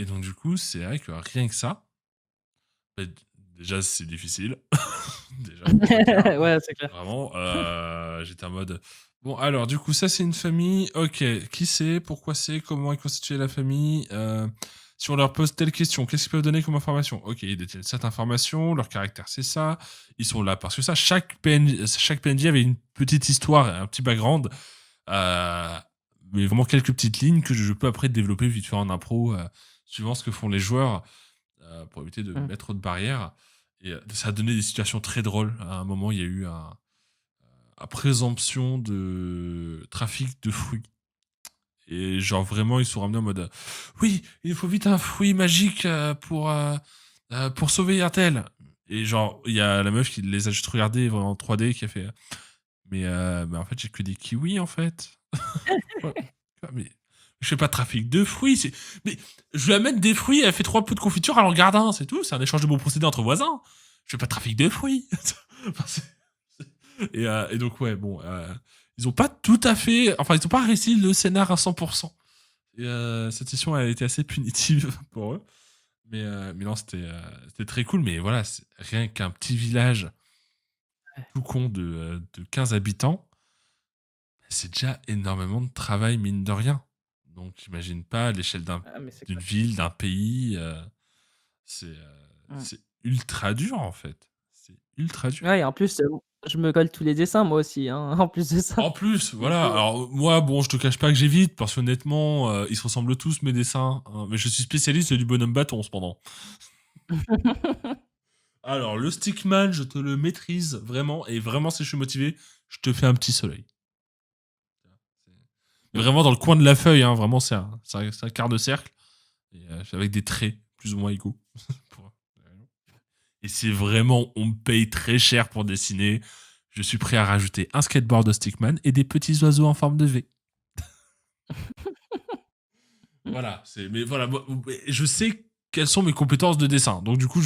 donc du coup, c'est vrai que rien que ça, bah, déjà, c'est difficile. Déjà, faut le dire. Ouais, c'est clair. Vraiment, j'étais en mode: «Bon alors du coup ça c'est une famille, OK, qui c'est? Pourquoi c'est? Comment est constituée la famille? Si on leur pose telle question, qu'est-ce qu'ils peuvent donner comme information? OK, ils détiennent cette information, leur caractère c'est ça, ils sont là parce que ça». Chaque PNJ avait une petite histoire, un petit background, heu, mais vraiment quelques petites lignes que je peux après développer vite fait en impro, suivant ce que font les joueurs, pour éviter de Mmh. mettre trop de barrières et ça a donné des situations très drôles. À un moment, il y a eu un présomption de trafic de fruits et genre vraiment ils sont ramenés en mode, «Oui, il faut vite un fruit magique, pour sauver un tel» et genre il y a la meuf qui les a juste regardés vraiment en 3D qui a fait: mais en fait j'ai que des kiwis en fait». Ouais, mais je fais pas de trafic de fruits, mais je lui amène des fruits, elle fait 3 pots de confiture, elle en garde un, c'est tout, c'est un échange de bons procédés entre voisins. Je fais pas de trafic de fruits. Enfin, et donc ouais, bon, ils ont pas tout à fait, enfin ils ont pas réussi le scénar à 100 et cette session elle a été assez punitive pour eux. Mais non, c'était très cool, mais voilà, c'est rien qu'un petit village tout con de 15 habitants, c'est déjà énormément de travail, mine de rien. Donc, j'imagine pas à l'échelle Ah mais c'est d'une clair. ville, d'un pays. Mmh. C'est ultra dur, en fait. C'est ultra dur. Ouais et en plus, je me colle tous les dessins moi aussi, hein, en plus de ça. En plus, Du voilà. coup, Alors, moi, bon, je te cache pas que j'évite, parce qu'honnêtement, ils se ressemblent tous, mes dessins, hein. Mais je suis spécialiste du bonhomme bâton, cependant. Alors, le stickman, je te le maîtrise vraiment. Et vraiment, si je suis motivé, je te fais un petit soleil. Mais vraiment dans le coin de la feuille, hein, vraiment, c'est un quart de cercle. Et, avec des traits plus ou moins égaux. Pour- Et c'est vraiment, on me paye très cher pour dessiner. Je suis prêt à rajouter un skateboard de Stickman et des petits oiseaux en forme de V. Voilà, mais voilà, je sais quelles sont mes compétences de dessin. Donc du coup,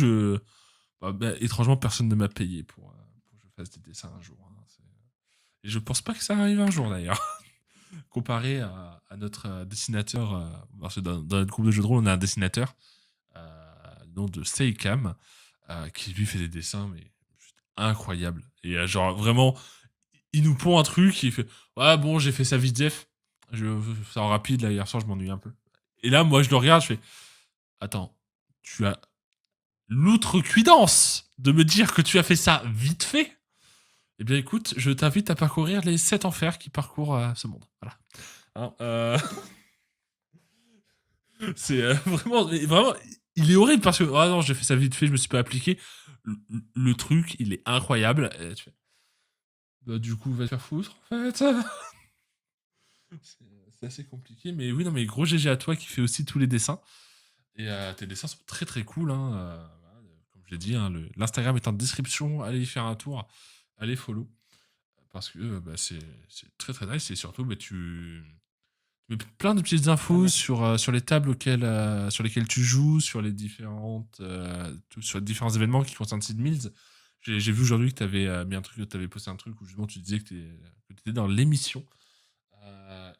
étrangement, personne ne m'a payé pour que je fasse des dessins un jour, hein. Et je pense pas que ça arrive un jour d'ailleurs. Comparé à notre dessinateur, parce que dans notre groupe de jeux de rôle, on a un dessinateur, nom de Seikam, qui lui fait des dessins, mais juste incroyables. Et genre, vraiment, il nous pond un truc, il fait: «Ouais, bon, j'ai fait ça vite def. C'est en rapide, là, hier soir, je m'ennuie un peu». Et là, moi, je le regarde, je fais: «Attends, tu as l'outrecuidance de me dire que tu as fait ça vite fait? Eh bien, écoute, je t'invite à parcourir les 7 enfers qui parcourent ce monde». Voilà. Hein, c'est vraiment, il est horrible parce que, ah non, j'ai fait ça vite fait, je me suis pas appliqué. Le truc, il est incroyable. Et tu fais, bah, du coup, va te faire foutre, en fait. C'est assez compliqué, mais oui, non, mais gros GG à toi qui fait aussi tous les dessins. Et tes dessins sont très très cool, hein. Voilà, comme je l'ai dit, hein, l'Instagram est en description. Allez y faire un tour, allez follow. Parce que bah, c'est très très nice et surtout, bah, tu mets plein de petites ah infos merci. sur les tables sur lesquelles tu joues, sur les sur les différents événements qui concernent Sid Mills. J'ai vu aujourd'hui que tu avais mis un truc, tu avais posté un truc où justement tu disais que tu étais dans l'émission.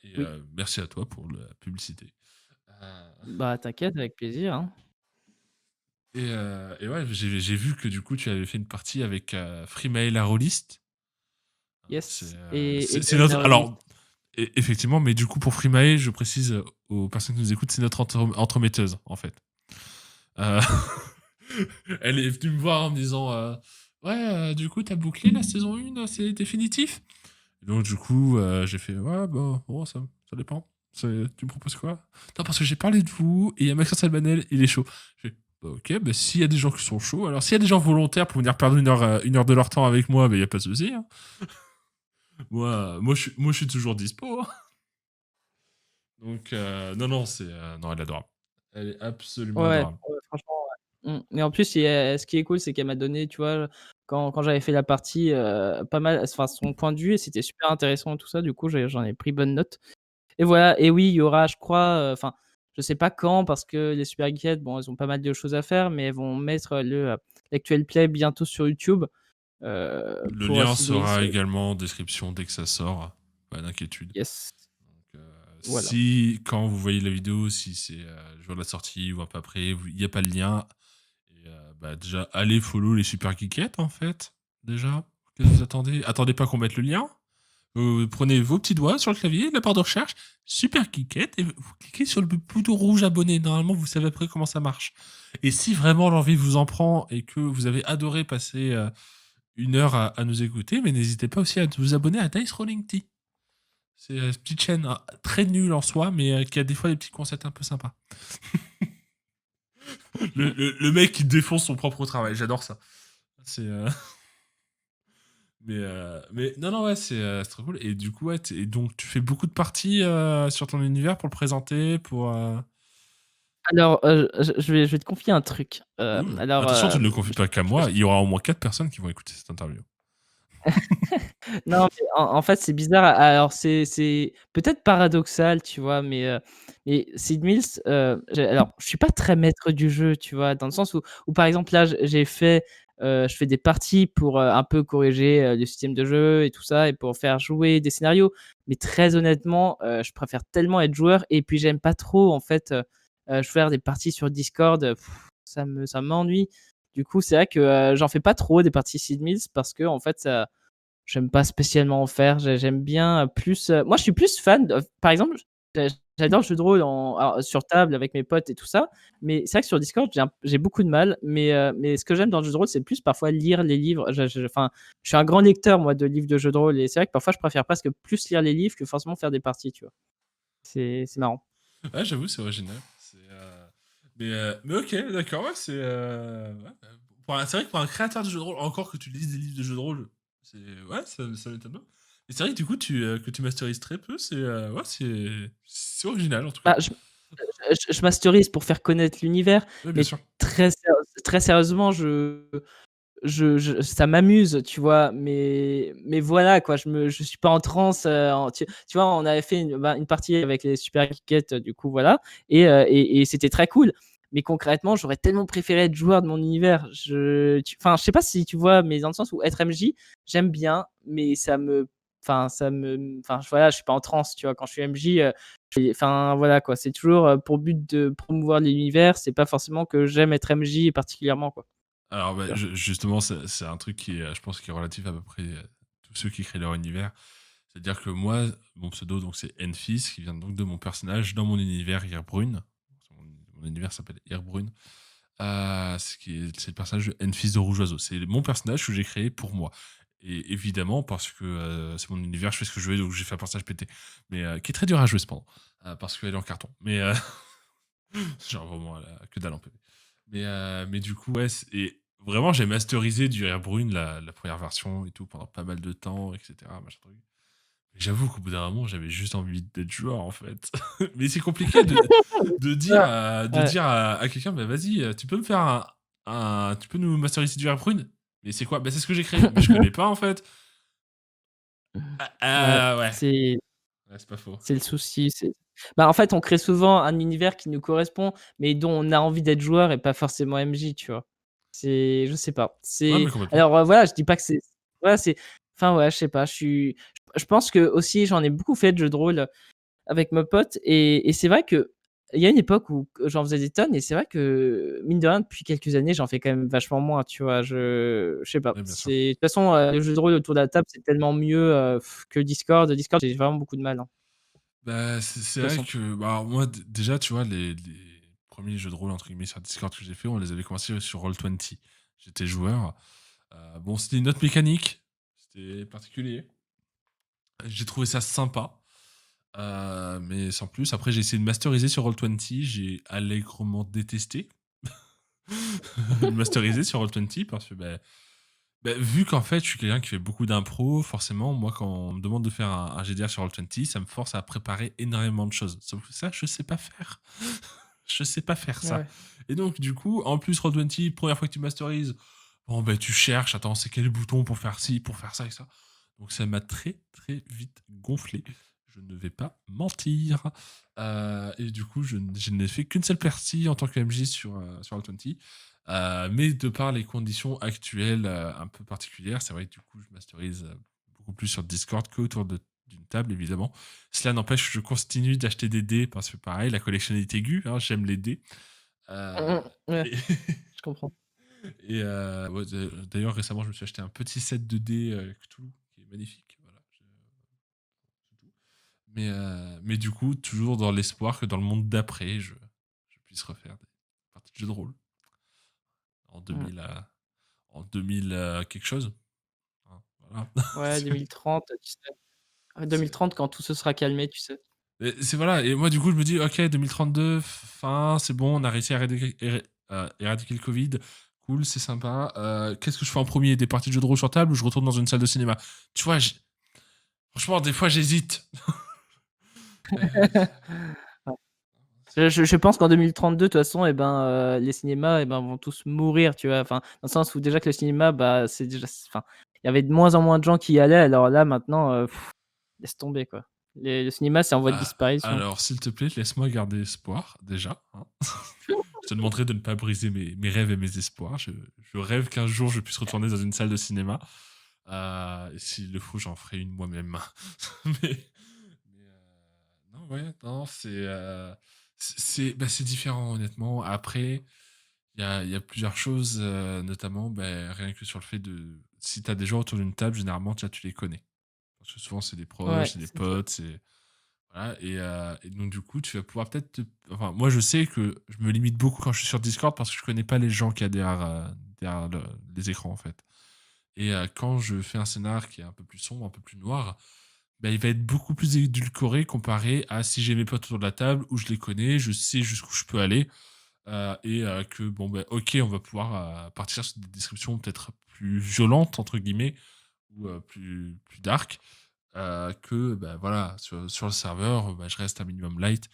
Oui, Merci à toi pour la publicité. Euh, bah, t'inquiète, avec plaisir, hein. et ouais, j'ai vu que du coup tu avais fait une partie avec Freemail la Rollist. Yes et C'est Green notre. Herbalist. Alors, effectivement, mais du coup, pour Freemail, je précise aux personnes qui nous écoutent, c'est notre entremetteuse, en fait. Euh, Elle est venue me voir en me disant ouais, du coup, t'as bouclé la saison 1, c'est définitif. Et donc, du coup, j'ai fait ouais, bah, bon, ça dépend. Tu me proposes quoi? Non, parce que j'ai parlé de vous et il y a Maxence Albanel, il est chaud. J'ai fait, bah, ok, bah, s'il y a des gens qui sont chauds, alors s'il y a des gens volontaires pour venir perdre une heure de leur temps avec moi, bah, il n'y a pas de souci, hein. Moi, je suis toujours dispo, hein. Donc, non, non, non, elle est adorable. Elle est absolument Ouais, adorable. ouais, franchement, ouais. Mmh et en plus, ce qui est cool, c'est qu'elle m'a donné, tu vois, quand j'avais fait la partie, pas mal enfin, son point de vue et c'était super intéressant et tout ça, du coup, j'en ai pris bonne note et voilà et oui, il y aura, je crois, enfin, je sais pas quand parce que les Super Geekettes, bon, elles ont pas mal de choses à faire, mais elles vont mettre l'actuel play bientôt sur YouTube, Le pour, lien Sidris, sera également en description dès que ça sort. Pas d'inquiétude. yes, Donc, voilà. si, quand vous voyez la vidéo, si c'est le jour de la sortie ou un peu après, il n'y a pas le lien. Et Bah, déjà, allez follow les super geekettes, en fait, déjà. Qu'est-ce que vous attendez? Attendez pas qu'on mette le lien. Prenez vos petits doigts sur le clavier, la barre de recherche, super geekette, et vous cliquez sur le bouton rouge abonné. Normalement, vous savez après comment ça marche. Et si vraiment l'envie vous en prend et que vous avez adoré passer 1 heure à nous écouter, mais n'hésitez pas aussi à vous abonner à Dice Rolling Tea. C'est une petite chaîne très nulle en soi, mais qui a des fois des petits concepts un peu sympas. Le mec qui défonce son propre travail, j'adore ça. C'est mais non non ouais c'est très cool. Et du coup ouais et donc tu fais beaucoup de parties sur ton univers pour le présenter pour Alors, je vais te confier un truc. Alors, attention, tu ne le confies pas qu'à moi, il y aura au moins 4 personnes qui vont écouter cette interview. non, mais en fait, c'est bizarre. Alors, c'est peut-être paradoxal, tu vois? Mais Sid Meals, alors, je suis pas très maître du jeu, tu vois? Dans le sens où par exemple, là, je fais des parties pour, un peu corriger, le système de jeu et tout ça et pour faire jouer des scénarios. Mais très honnêtement, je préfère tellement être joueur et puis j'aime pas trop, en fait, faire des parties sur Discord, ça m'ennuie. Du coup, c'est vrai que, j'en fais pas trop des parties Sid Meals parce qu'en fait, ça j'aime pas spécialement en faire. J'aime bien plus, moi, je suis plus fan de par exemple, j'adore le jeu de rôle alors sur table avec mes potes et tout ça, mais c'est vrai que sur Discord, j'ai beaucoup de mal, mais ce que j'aime dans le jeu de rôle, c'est plus parfois lire les livres. Enfin, je suis un grand lecteur, moi, de livres de jeux de rôle et c'est vrai que parfois je préfère presque plus lire les livres que forcément faire des parties, tu vois? C'est marrant. Ouais, j'avoue, c'est original. Mais OK, d'accord, ouais, ouais, c'est vrai que pour un créateur de jeux de rôle, encore que tu lises des livres de jeux de rôle, ouais, ça m'étonne pas. Et c'est vrai que du coup, que tu masterises très peu, ouais, c'est original en tout cas. Bah, je masterise pour faire connaître l'univers, Ouais, bien mais sûr. très sérieusement, ça m'amuse, tu vois? Mais voilà quoi, je suis pas en transe, tu vois? On avait fait une partie avec les Super Geekettes, du coup voilà et c'était très cool. Mais concrètement, j'aurais tellement préféré être joueur de mon univers. Enfin, je sais pas si tu vois? Mais dans le sens où être MJ, j'aime bien, mais voilà, je suis pas en transe, tu vois? Quand je suis MJ, enfin voilà quoi, c'est toujours, pour but de promouvoir l'univers, c'est pas forcément que j'aime être MJ particulièrement quoi, Alors, tu bah, vois? justement, c'est un truc qui est, je pense, qui est relatif à peu près tous ceux qui créent leur univers. C'est-à-dire que moi, mon pseudo, donc c'est Enfis, qui vient donc de mon personnage dans mon univers Irbrune. Mon univers s'appelle Irbrune. C'est le personnage de Enfis de Rouge Oiseau. C'est mon personnage que j'ai créé pour moi. Et évidemment, parce que c'est mon univers, je fais ce que je veux, donc j'ai fait un personnage pété. Mais qui est très dur à jouer cependant, parce qu'elle est en carton. Mais genre vraiment que dalle en PV. Mais du coup, ouais, et vraiment, j'ai masterisé du Rare Brune, la première version et tout, pendant pas mal de temps, etc. Machin truc. Mais j'avoue qu'au bout d'un moment, j'avais juste envie d'être joueur, en fait. Mais c'est compliqué de Ouais. dire à quelqu'un, bah vas-y, tu peux me faire tu peux nous masteriser du Rare Brune. Mais c'est quoi? Bah c'est ce que j'ai créé. Mais je connais pas, en fait. Ouais, Ouais. c'est Ouais, c'est pas faux. c'est le souci, en fait, on crée souvent un univers qui nous correspond, mais dont on a envie d'être joueur et pas forcément MJ, tu vois? Je sais pas. Ouais, mais complètement. Alors, voilà, je dis pas que c'est voilà, enfin, ouais, je sais pas, je pense que aussi j'en ai beaucoup fait de jeux de rôle avec mes potes et c'est vrai qu'il y a une époque où j'en faisais des tonnes et c'est vrai que, mine de rien, depuis quelques années, j'en fais quand même vachement moins, tu vois? Je sais pas, Ouais, bien sûr. de toute façon, les jeux de rôle autour de la table, c'est tellement mieux, que Discord. Discord, j'ai vraiment beaucoup de mal, hein, Bah, c'est de toute vrai façon. que bah, moi, déjà, tu vois, les premiers jeux de rôle, entre guillemets, sur Discord que j'ai fait, on les avait commencé sur Roll20. J'étais joueur. Bon, c'était une autre mécanique. C'était particulier. J'ai trouvé ça sympa. Mais sans plus. Après, j'ai essayé de masteriser sur Roll20. J'ai allègrement détesté le masteriser sur Roll20 parce que vu qu'en fait, je suis quelqu'un qui fait beaucoup d'impro, forcément, moi, quand on me demande de faire un GDR sur Roll20, ça me force à préparer énormément de choses. Sauf que ça, je sais pas faire. Je sais pas faire ça. Ouais. Et donc, du coup, en plus, Roll20, première fois que tu masterises, bon, tu cherches, attends, c'est quel bouton pour faire ci, pour faire ça et ça. Donc, ça m'a très, très vite gonflé. Je ne vais pas mentir. Et du coup, je n'ai fait qu'une seule partie en tant que MJ sur Roll20. Mais de par les conditions actuelles un peu particulières, c'est vrai que du coup, je masterise beaucoup plus sur Discord qu'autour d'une table, évidemment. Cela n'empêche que je continue d'acheter des dés parce que, pareil, la collection est aiguë, hein, j'aime les dés. Mmh Euh, mh. Ouais, et, je comprends. Et ouais, d'ailleurs, récemment, je me suis acheté un petit set de dés Cthulhu qui est magnifique. Voilà, c'est tout. Mais du coup, toujours dans l'espoir que dans le monde d'après, je puisse refaire des parties de jeux de rôle en Mmh. 2000, en 2000 quelque chose. Hein, voilà. Ouais, c'est 2030, tu sais? Ouais, c'est- 2030 quand tout se sera calmé, tu sais? voilà. Et moi, du coup, je me dis, ok, 2032, fin, c'est bon, on a réussi à éradiquer le Covid. Cool, c'est sympa. Qu'est-ce que je fais en premier? Des parties de jeux de rôle sur table ou je retourne dans une salle de cinéma? Tu vois, franchement, des fois, j'hésite. Euh, Ouais. Je pense qu'en 2032, de toute façon, et ben, les cinémas, et ben, vont tous mourir, tu vois? Enfin, dans le sens où déjà que le cinéma, bah, c'est déjà enfin, il y avait de moins en moins de gens qui y allaient, alors là, maintenant, laisse tomber, quoi. Le cinéma, c'est en voie de disparition. alors, s'il te plaît, laisse-moi garder espoir, déjà, hein. Je te demanderai de ne pas briser mes rêves et mes espoirs. Je rêve qu'un jour, je puisse retourner dans une salle de cinéma. Et s'il le faut, j'en ferai une moi-même. Non, ouais, non, c'est différent, honnêtement. Après, il y a plusieurs choses, notamment, bah, rien que sur le fait de si tu as des gens autour d'une table, généralement, tu les connais. Parce que souvent, c'est des proches, Ouais, c'est des c'est ça. potes, c'est voilà. Et donc, du coup, tu vas pouvoir peut-être enfin, moi, je sais que je me limite beaucoup quand je suis sur Discord parce que je connais pas les gens qu'il y a derrière les écrans, en fait. Et quand je fais un scénar qui est un peu plus sombre, un peu plus noir, bah, il va être beaucoup plus édulcoré comparé à si j'ai mes potes autour de la table où je les connais, je sais jusqu'où je peux aller. Et que, bon, ben, ok, on va pouvoir partir sur des descriptions peut-être plus violentes, entre guillemets, ou plus dark, que, bah, voilà, sur le serveur, bah, je reste un minimum light.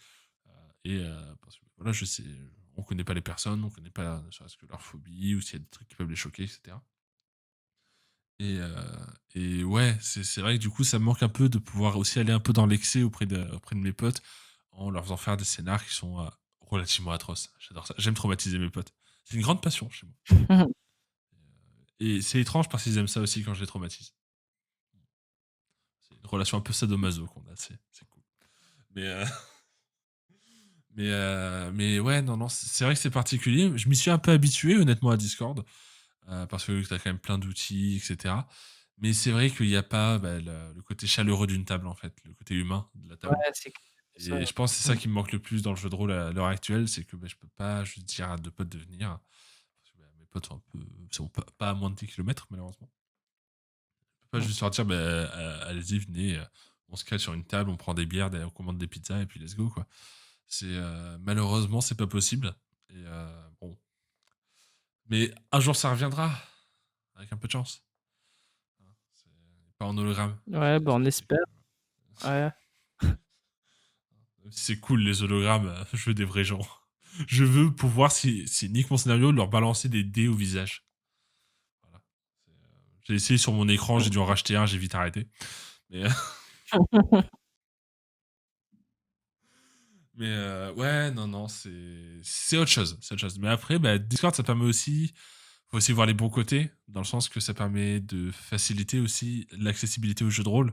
Parce que, voilà, je sais, on connaît pas les personnes, on connaît pas ne serait-ce que leur phobie, ou s'il y a des trucs qui peuvent les choquer, etc. Et, euh, et ouais, c'est vrai que du coup, ça me manque un peu de pouvoir aussi aller un peu dans l'excès auprès de mes potes en leur faisant faire des scénars qui sont relativement atroces. J'adore ça. J'aime traumatiser mes potes. C'est une grande passion chez moi. Et c'est étrange parce qu'ils aiment ça aussi quand je les traumatise. C'est une relation un peu sadomaso qu'on a, c'est cool. Mais, mais ouais, non, non, c'est vrai que c'est particulier. Je m'y suis un peu habitué, honnêtement, à Discord. Parce que tu as quand même plein d'outils, etc. Mais c'est vrai qu'il n'y a pas bah, le côté chaleureux d'une table, en fait, le côté humain de la Ouais, table. c'est clair, c'est ça. Et je pense que c'est ça Mmh. qui me manque le plus dans le jeu de rôle à l'heure actuelle, c'est que bah, je peux pas juste dire à deux potes de venir. Parce que bah, mes potes sont pas à moins de 10 kilomètres malheureusement. Je peux pas Mmh. juste leur dire, bah, allez-y, venez, on se cale sur une table, on prend des bières, on commande des pizzas et puis let's go, quoi. Malheureusement, c'est pas possible. Et bon. Mais un jour, ça reviendra, avec un peu de chance. Hein, pas en hologramme. Ouais, bah, on espère, ouais. Si c'est cool les hologrammes, je veux des vrais gens. Je veux pouvoir, si nique mon scénario, leur balancer des dés au visage. Voilà. J'ai essayé sur mon écran, j'ai dû en racheter un, j'ai vite arrêté. Mais, ouais, non, non, c'est autre chose. C'est autre chose. Mais après, bah, Discord, ça permet aussi. Faut aussi voir les bons côtés, dans le sens que ça permet de faciliter aussi l'accessibilité aux jeux de rôle.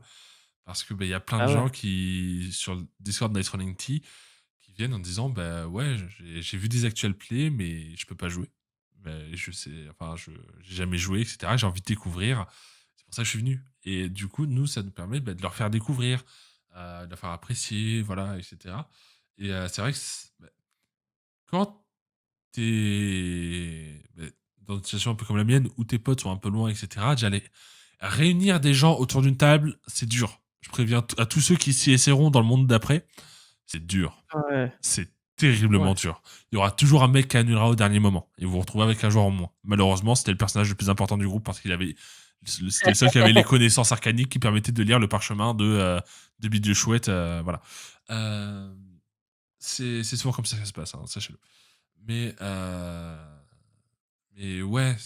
Parce que bah, il y a plein de Ah ouais. gens qui, sur le Discord Night Running Tea, qui viennent en disant bah ouais, j'ai vu des actual plays, mais je peux pas jouer. Mais je sais, enfin, j'ai jamais joué, etc. J'ai envie de découvrir. C'est pour ça que je suis venu. Et du coup, nous, ça nous permet bah, de leur faire découvrir, de leur faire apprécier, voilà, etc. Et c'est vrai que quand t'es dans une situation un peu comme la mienne, où tes potes sont un peu loin, etc., j'allais réunir des gens autour d'une table, c'est dur. Je préviens à tous ceux qui s'y essaieront dans le monde d'après, c'est dur. Ouais, C'est ouais. terriblement dur. Il y aura toujours un mec qui annulera au dernier moment. Et vous vous retrouvez avec un joueur en moins. Malheureusement, c'était le personnage le plus important du groupe parce c'était le seul qui avait les connaissances arcaniques qui permettaient de lire le parchemin de Bidule Chouette. Voilà. Euh, c'est souvent comme ça que ça se passe, hein, sachez-le. Mais, mais ouais,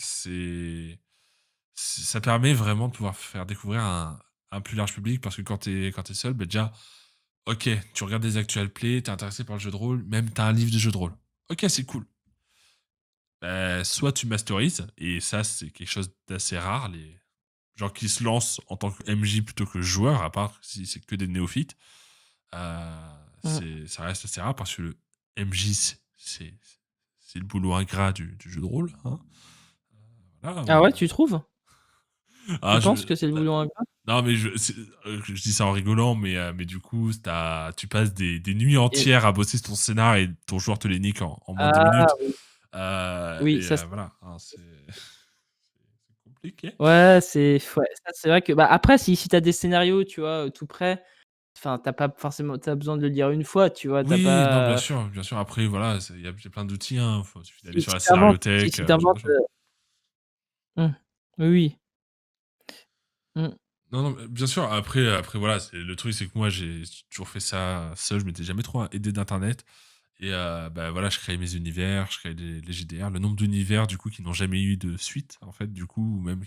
ça permet vraiment de pouvoir faire découvrir un plus large public parce que quand t'es seul, bah déjà, ok, tu regardes des actual plays, t'es intéressé par le jeu de rôle, même t'as un livre de jeu de rôle. Ok, c'est cool. Soit tu masterises, et ça, c'est quelque chose d'assez rare, les gens qui se lancent en tant que MJ plutôt que joueur, à part si c'est que des néophytes. Mmh. Ça reste assez rare parce que le MJ, c'est le boulot ingrat du jeu de rôle. Hein. voilà, Ah ouais, tu trouves? Tu ah je penses que c'est le boulot ingrat? non mais je dis ça en rigolant, mais du coup, tu passes des nuits Et entières à bosser sur ton scénar et ton joueur te les nique en moins de 10 ah minutes. oui, oui, Et ça voilà, hein, c'est compliqué. ouais, ouais, ça c'est vrai que, bah, après si tu as des scénarios, tu vois, tout prêts, enfin, tu as pas forcément tu as besoin de le lire une fois, tu vois? Tu as Oui, non, bien pas sûr, bien sûr. Après, voilà, il y a plein d'outils, hein. Il suffit d'aller si sur la tu inventes scénariothèque, si tu ce genre de inventes, choses. mmh, oui, oui, mmh, Non, non, bien sûr. Après, voilà, le truc, c'est que moi, j'ai toujours fait ça seul. Je m'étais jamais trop aidé d'internet. Et bah, voilà, je créais mes univers, je créais les GDR. Le nombre d'univers, du coup, qui n'ont jamais eu de suite, en fait, du coup, ou même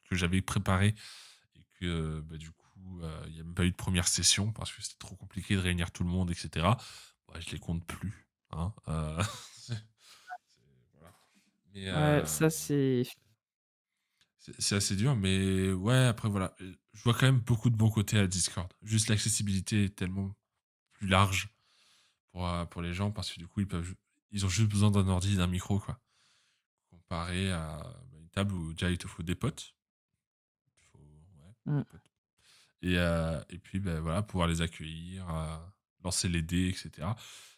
que j'avais préparé et que, bah, du coup, il y a même pas eu de première session parce que c'était trop compliqué de réunir tout le monde, et cetera. Ouais, je les compte plus, hein, c'est voilà. Mais ouais, ça c'est c'est assez dur, mais ouais, après voilà, je vois quand même beaucoup de bons côtés à Discord. Juste l'accessibilité est tellement plus large pour les gens parce que du coup, ils ont juste besoin d'un ordi et d'un micro, quoi. Comparé à bah, une table où déjà il te faut des potes. Ouais, mmh. des potes. Et puis, bah, voilà, pouvoir les accueillir, lancer les dés, etc.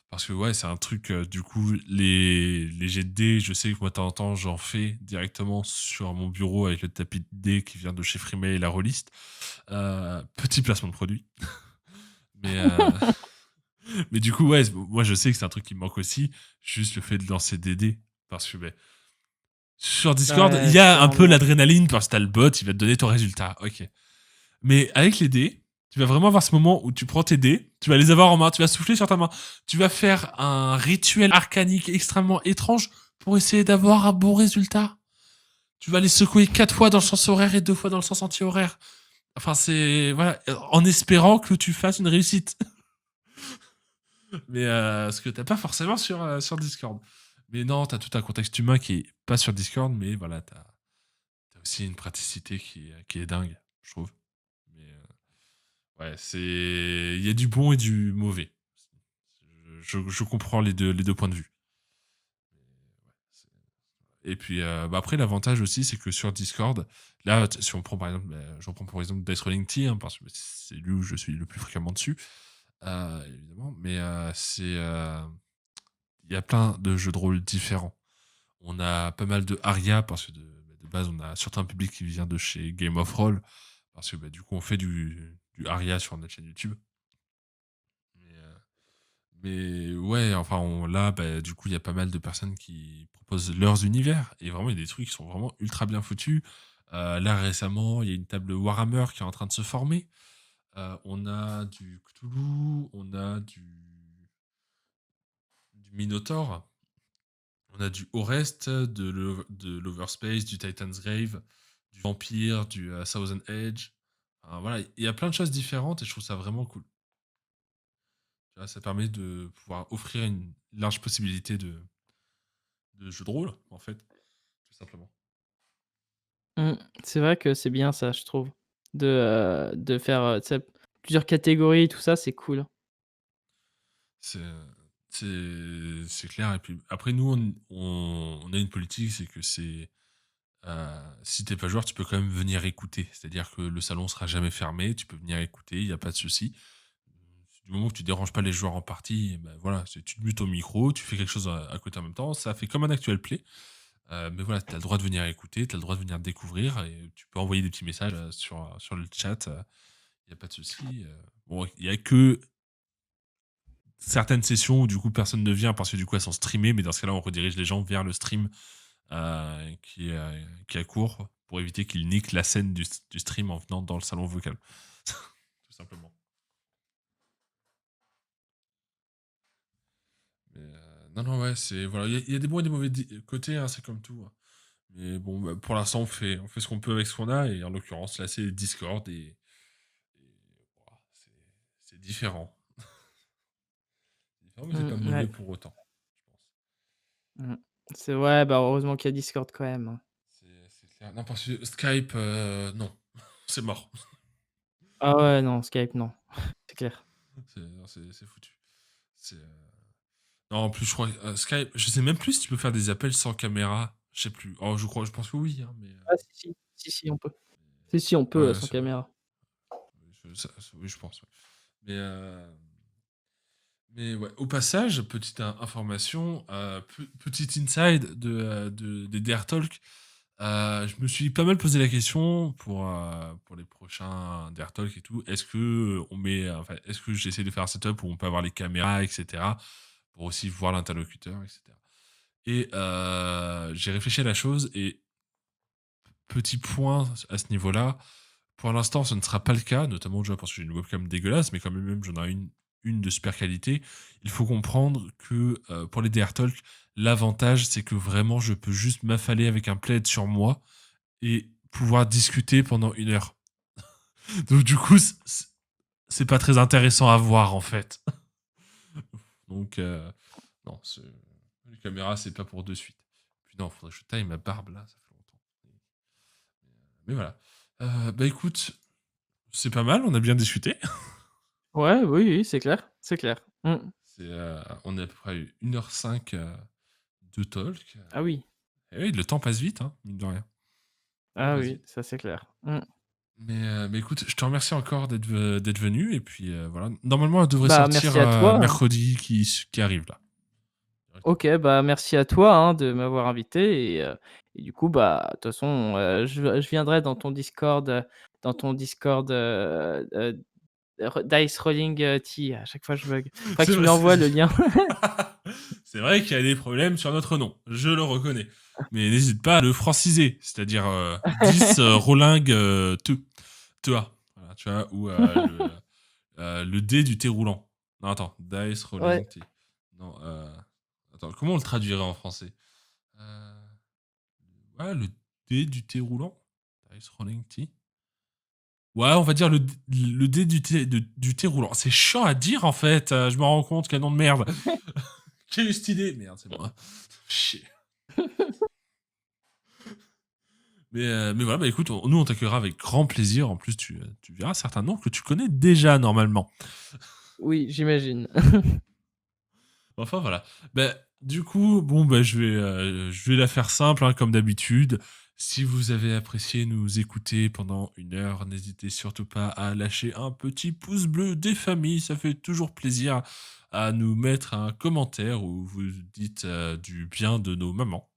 Parce que ouais, c'est un truc, du coup, les jets de dés, je sais que moi, de temps en temps, j'en fais directement sur mon bureau avec le tapis de dés qui vient de chez Freemay et la Rollist. Petit placement de produit. Mais, mais du coup, ouais, moi, je sais que c'est un truc qui me manque aussi, juste le fait de lancer des dés. Parce que ben, sur Discord, il Ouais, y c'est a un peu ennuyant. l'adrénaline parce que t'as le bot, il va te donner ton résultat. Ok. Mais avec les dés, tu vas vraiment avoir ce moment où tu prends tes dés, tu vas les avoir en main, tu vas souffler sur ta main, tu vas faire un rituel arcanique extrêmement étrange pour essayer d'avoir un bon résultat. Tu vas les secouer 4 fois dans le sens horaire et 2 fois dans le sens anti-horaire. Enfin, c'est. Voilà, en espérant que tu fasses une réussite. Mais ce que t'as pas forcément sur Discord. Mais non, t'as tout un contexte humain qui est pas sur Discord, mais voilà, t'as aussi une praticité qui est dingue, je trouve. Mais ouais, il y a du bon et du mauvais. Je comprends les deux points de vue. Et puis bah après, l'avantage aussi, c'est que sur Discord, là, si on prend par exemple, j'en prends pour exemple Dice Rolling T, hein, parce que c'est lui où je suis le plus fréquemment dessus, évidemment. Mais il y a plein de jeux de rôle différents. On a pas mal de Aria, parce que de base, on a surtout un public qui vient de chez Game of Roll, parce que bah, du coup, on fait du Aria sur notre chaîne YouTube. Mais, ouais, enfin, là, bah, du coup, il y a pas mal de personnes qui proposent leurs univers. Et vraiment, il y a des trucs qui sont vraiment ultra bien foutus. Là, récemment, il y a une table Warhammer qui est en train de se former. On a du Cthulhu, on a du Minotaur, on a du Orest, de l'Overspace, du Titan's Grave, du Vampire, du Thousand Edge. Enfin, voilà, il y a plein de choses différentes et je trouve ça vraiment cool. Tu vois, ça permet de pouvoir offrir une large possibilité de jeux de rôle, en fait, tout simplement. Mmh. C'est vrai que c'est bien ça, je trouve. De faire, tu sais, plusieurs catégories, tout ça, c'est cool. C'est c'est clair. Et puis après, nous, on a une politique, c'est que si t'es pas joueur, tu peux quand même venir écouter. C'est-à-dire que le salon sera jamais fermé, tu peux venir écouter, il n'y a pas de souci. Du moment que tu déranges pas les joueurs en partie, ben voilà, tu te mutes au micro, tu fais quelque chose à côté en même temps, ça fait comme un actual play. Mais voilà, tu as le droit de venir écouter, tu as le droit de venir découvrir et tu peux envoyer des petits messages sur le chat, il n'y a pas de souci. Bon, il y a que certaines sessions où du coup personne ne vient parce que du coup elles sont streamées, mais dans ce cas-là, on redirige les gens vers le stream qui est court pour éviter qu'ils niquent la scène du stream en venant dans le salon vocal. Tout simplement. Mais, non, non, ouais, voilà, il y a des bons et des mauvais côtés, hein, c'est comme tout, hein. Mais bon, bah, pour l'instant, on fait ce qu'on peut avec ce qu'on a, et en l'occurrence, là, c'est Discord, et voilà, c'est différent. C'est différent, mais c'est pas Mmh, mauvais ouais. pour autant, je pense. Mmh. C'est ouais, bah, heureusement qu'il y a Discord quand même, hein. C'est clair. Non, parce que Skype, non, c'est mort. Ah ouais, non, Skype, non, c'est clair. C'est foutu. Non, en plus, je crois Skype, je sais même plus si tu peux faire des appels sans caméra. Je sais plus. Oh, je pense que oui, hein, mais Ah si, si. Si, si, on peut. Si, si, on peut, ouais, sans c'est vrai. caméra. Oui, je pense, ouais. Mais, mais ouais, au passage, petite information, petit inside des Dare Talk. Je me suis pas mal posé la question pour les prochains Dare Talk et tout. Est-ce que j'essaie de faire un setup où on peut avoir les caméras, etc. pour aussi voir l'interlocuteur, etc. Et j'ai réfléchi à la chose et petit point à ce niveau-là. Pour l'instant, ce ne sera pas le cas, notamment déjà parce que j'ai une webcam dégueulasse, mais quand même, j'en ai une de super qualité. Il faut comprendre que pour les DR Talk, l'avantage, c'est que vraiment, je peux juste m'affaler avec un plaid sur moi et pouvoir discuter pendant 1 heure. Donc, du coup, c'est pas très intéressant à voir, en fait. Donc, non, les caméras, c'est pas pour de suite. Puis non, faudrait que je taille ma barbe là, ça fait longtemps. Mais voilà. Bah écoute, c'est pas mal, on a bien discuté. Ouais, oui, oui, c'est clair, c'est clair. Mmh. On est à peu près 1h05 de talk. Ah oui, Et oui, le temps passe vite, hein, mine de rien. Le temps ah passe oui, vite. ça c'est clair. Mmh. Mais écoute, je te remercie encore d'être venu. Et puis voilà. Normalement, elle devrait Bah, sortir merci à toi, hein. mercredi qui arrive là. OK, bah, merci à toi, hein, de m'avoir invité et du coup, bah, de toute façon, je viendrai dans ton Discord, Dice Rolling, Tea. À chaque fois je bug. Faudrait que C'est tu me vrai, l'envoies le lien. c'est vrai qu'il y a des problèmes sur notre nom. Je le reconnais. Mais n'hésite pas à le franciser. C'est-à-dire 10 Roling Tea. Voilà, tu vois, ou le dé du thé roulant. Non, attends. Dice Ouais. Rolling Tea. Non, attends, comment on le traduirait en français euh, Ouais, le dé du thé roulant. Dice Rolling Tea. Ouais, on va dire le dé du thé roulant. C'est chiant à dire en fait. Je me rends compte, quel nom de merde. J'ai eu cette idée. Merde, c'est moi. Chier. Mais voilà, bah écoute, nous on t'accueillera avec grand plaisir. En plus, tu verras certains noms que tu connais déjà normalement. Oui, j'imagine. Enfin voilà. Bah, du coup, bon, bah, je vais la faire simple, hein, comme d'habitude. Si vous avez apprécié nous écouter pendant 1 heure, n'hésitez surtout pas à lâcher un petit pouce bleu des familles. Ça fait toujours plaisir à nous mettre un commentaire où vous dites du bien de nos mamans.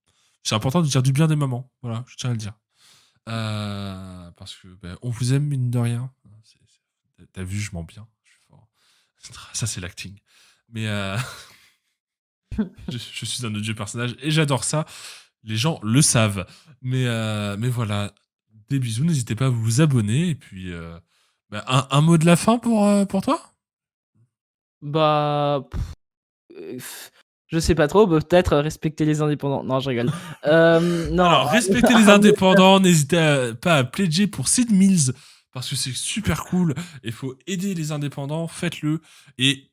C'est important de dire du bien des mamans. Voilà, je tiens à le dire. Parce que bah, on vous aime, mine de rien. T'as vu, je mens bien. Je suis fort. Ça, c'est l'acting. Mais je suis un odieux personnage et j'adore ça. Les gens le savent. Mais voilà, des bisous. N'hésitez pas à vous abonner. Et puis, bah, un mot de la fin pour toi. Bah, heu, je sais pas trop, bah, peut-être respecter les indépendants. Non, je rigole. Non, Alors, respectez les un mot de la indépendants. N'hésitez pas à pledger pour Sid Mills parce que c'est super cool. Il faut aider les indépendants. Faites-le. Et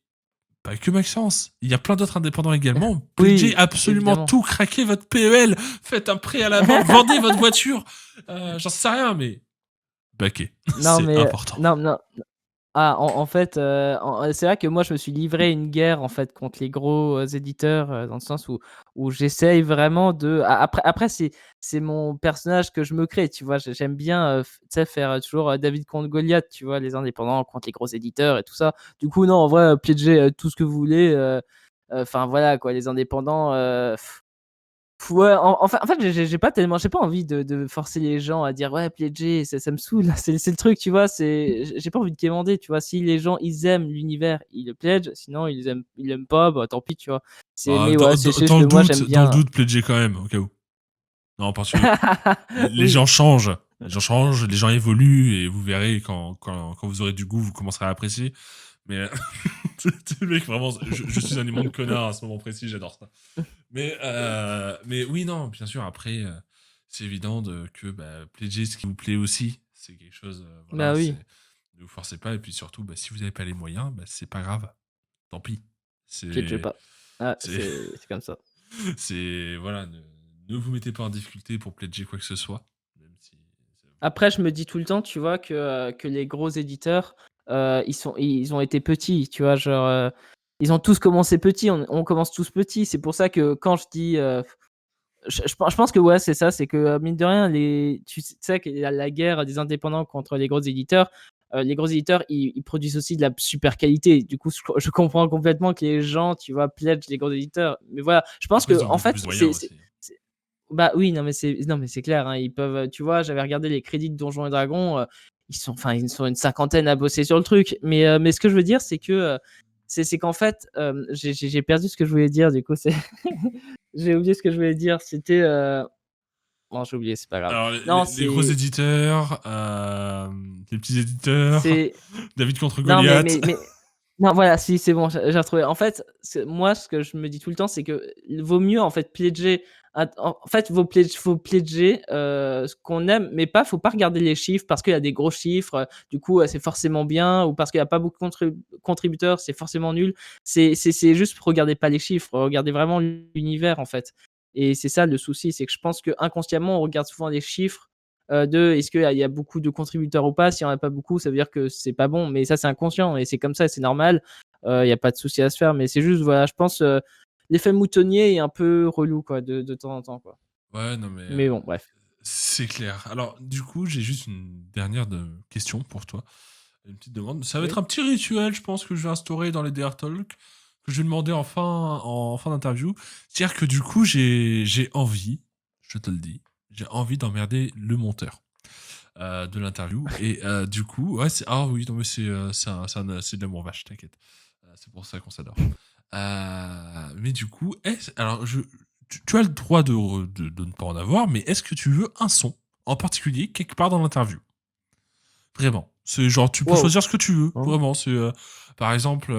pas que Maxence. Il y a plein d'autres indépendants également. Pledgez oui, absolument évidemment. tout. Craquez votre PEL. Faites un prêt à la banque. Vendez votre voiture. J'en sais rien, mais baquez. Non, C'est mais important. non, non. Ah, en fait, c'est vrai que moi, je me suis livré une guerre, en fait, contre les gros, éditeurs, dans le sens où j'essaye vraiment de après c'est mon personnage que je me crée, tu vois? J'aime bien, tu sais, faire, toujours, David contre Goliath, tu vois? Les indépendants contre les gros éditeurs et tout ça. Du coup, non, en vrai, piéger, tout ce que vous voulez, enfin, voilà, quoi, les indépendants, ouais, en fait, j'ai pas tellement j'ai pas envie de forcer les gens à dire: «Ouais, pledger», ça me saoule, c'est le truc, tu vois? J'ai pas envie de quémander, tu vois? Si les gens, ils aiment l'univers, ils le pledge, sinon ils aiment pas, bah, tant pis, tu vois? Bah, Mais ouais, c'est juste que moi, j'aime dans le bien. doute, pledger quand même, au cas où. Non, parce que les Oui. gens changent. Les gens changent, les gens évoluent, et vous verrez quand vous aurez du goût, vous commencerez à apprécier. Mais le mec, vraiment, je suis un immonde connard à ce moment précis, j'adore ça. Mais oui, non, bien sûr, après, c'est évident que bah, pledger ce qui vous plaît aussi. C'est quelque chose, Bah, voilà, oui, ne vous forcez pas. Et puis surtout, bah, si vous n'avez pas les moyens, bah, c'est pas grave. Tant pis. pledge C'est. pas. Ah, C'est. c'est comme ça. Voilà, ne vous mettez pas en difficulté pour pledger quoi que ce soit. Même si. Après, je me dis tout le temps, tu vois, que les gros éditeurs, ils ont été petits, tu vois? Genre, ils ont tous commencé petits, on commence tous petits. C'est pour ça que quand je dis, Je pense que ouais, c'est ça, c'est que mine de rien, tu sais qu'il y a la guerre des indépendants contre les gros éditeurs. Les gros éditeurs, ils produisent aussi de la super qualité. Du coup, je comprends complètement que les gens, tu vois, pledge les gros éditeurs. Mais voilà, je pense Après, que ils ont en beaucoup fait, plus de moyens aussi. bah oui, non mais c'est clair, hein, ils peuvent. Tu vois, j'avais regardé les crédits de Donjons et Dragons. Ils sont une cinquantaine à bosser sur le truc. Mais ce que je veux dire, c'est que c'est qu'en fait, j'ai perdu ce que je voulais dire. Du coup, c'est j'ai oublié ce que je voulais dire. C'était bon, j'ai oublié, c'est pas grave. Alors, Non, les gros éditeurs, les petits éditeurs, c'est David contre non, Goliath. non, voilà, si, c'est bon, j'ai retrouvé. En fait, moi, ce que je me dis tout le temps, c'est que il vaut mieux, en fait, pledger. En fait, faut pledger ce qu'on aime, mais faut pas regarder les chiffres parce qu'il y a des gros chiffres. Du coup, c'est forcément bien, ou parce qu'il y a pas beaucoup de contributeurs, c'est forcément nul. C'est juste regarder pas les chiffres, regardez vraiment l'univers, en fait. Et c'est ça le souci, c'est que je pense que inconsciemment, on regarde souvent les chiffres de est-ce qu'il y a beaucoup de contributeurs ou pas. S'il n'y en a pas beaucoup, ça veut dire que c'est pas bon. Mais ça, c'est inconscient et c'est comme ça, c'est normal. Il n'y a pas de souci à se faire. Mais c'est juste, voilà, je pense, l'effet moutonnier est un peu relou, quoi, de temps en temps, quoi. Ouais, non, mais Mais bon, bref. c'est clair. Alors, du coup, j'ai juste une dernière question pour toi. Une petite demande. Ça va être Oui. un petit rituel, je pense, que je vais instaurer dans les DR Talk, que je vais demander en fin d'interview. C'est-à-dire que du coup, j'ai envie, je te le dis, j'ai envie d'emmerder le monteur de l'interview. Et du coup, ouais, ah oui, non, mais c'est de l'amour vache, t'inquiète. C'est pour ça qu'on s'adore. Mais du coup, alors, tu as le droit de ne pas en avoir, mais est-ce que tu veux un son en particulier quelque part dans l'interview? Vraiment. C'est genre, tu peux Wow. choisir ce que tu veux. Hein. Vraiment. Par exemple,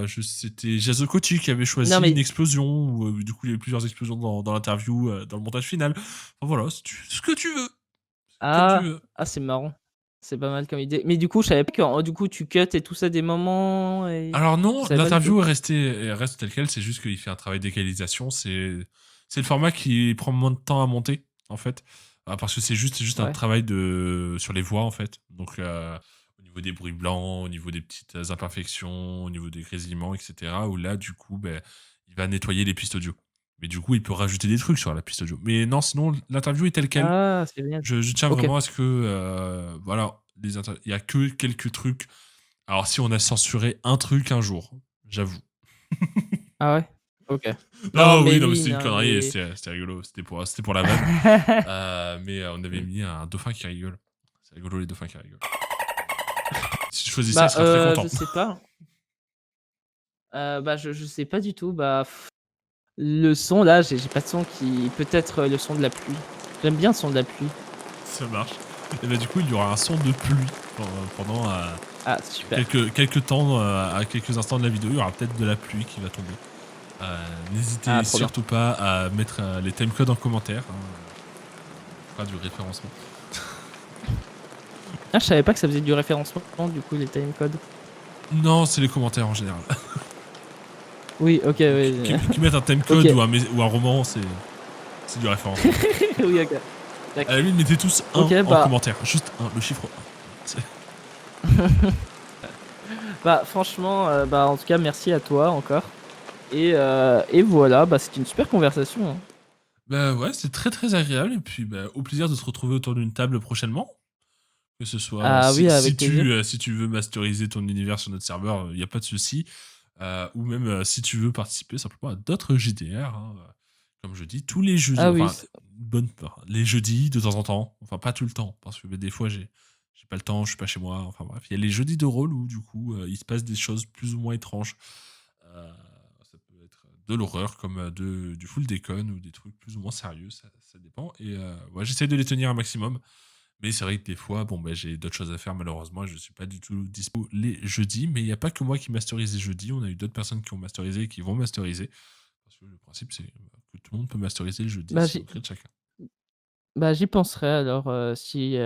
c'était Jazo Kochi qui avait Non, choisi une mais explosion, où du coup, il y avait plusieurs explosions dans l'interview, dans le montage final. Enfin, voilà, ce que tu veux. Comme tu ah, veux. c'est marrant. C'est pas mal comme idée. Mais du coup, je savais pas que du coup, tu cut et tout ça des moments et Alors je non, savais pas du tout. l'interview reste telle quelle, c'est juste qu'il fait un travail d'égalisation. C'est le format qui prend moins de temps à monter, en fait. Parce que c'est juste un Ouais. travail sur les voix, en fait. Donc, au niveau des bruits blancs, au niveau des petites imperfections, au niveau des grésillements, etc. Où là, du coup, ben, il va nettoyer les pistes audio. Mais du coup, il peut rajouter des trucs sur la piste audio. Mais non, sinon, l'interview est telle quelle. Ah, c'est génial. Je tiens Ok. vraiment à ce que, voilà, il y a que quelques trucs. Alors, si on a censuré un truc un jour, j'avoue. Ah ouais. Ok. Non, Non, mais oui, non, mais oui, c'était une non, connerie et mais c'était rigolo. C'était pour la vanne. Mais on avait mis un dauphin qui rigole. C'est rigolo, les dauphins qui rigolent. Si tu choisis ça, il bah, sera très je content. sais pas. Bah, je sais pas du tout. Bah, le son là, j'ai pas de son qui peut-être le son de la pluie. J'aime bien le son de la pluie. Ça marche. Et bah, du coup, il y aura un son de pluie pendant Ah, super. quelques temps, à quelques instants de la vidéo. Il y aura peut-être de la pluie qui va tomber. Ah, N'hésitez trop bien. surtout pas à mettre les timecodes en commentaire. On fera du référencement. Ah, je savais pas que ça faisait du référencement, du coup, les timecodes. Non, c'est les commentaires en général. Oui, OK, Qui, oui. qui mettent un OK. timecode ou un roman, c'est du référencement. Oui, OK. À la D'accord. limite, mettez tous un OK, en bah commentaire. Juste un, le chiffre 1. bah, franchement, bah, en tout cas, merci à toi encore et voilà, bah, c'était une super conversation, hein. Bah ouais, c'est très très agréable. Et puis, bah, au plaisir de se retrouver autour d'une table prochainement. Que ce soit, Ah oui, avec plaisir. si tu veux masteriser ton univers sur notre serveur, il n'y a pas de souci. Ou même si tu veux participer simplement à d'autres JDR. Hein, comme je dis, tous les jeudis, Ah oui, enfin, les jeudis de temps en temps, enfin pas tout le temps, parce que des fois j'ai pas le temps, je suis pas chez moi, enfin bref, il y a les jeudis de rôle où du coup il se passe des choses plus ou moins étranges. Ça peut être de l'horreur comme du full déconne ou des trucs plus ou moins sérieux, ça dépend. Et ouais, j'essaie de les tenir un maximum. Mais c'est vrai que des fois, bon, ben, j'ai d'autres choses à faire malheureusement et je suis pas du tout dispo les jeudis. Mais il n'y a pas que moi qui masterise les jeudis. On a eu d'autres personnes qui ont masterisé et qui vont masteriser. Parce que le principe, c'est que tout le monde peut masteriser le jeudi. bah, C'est au gré de chacun. j'y penserai alors, si,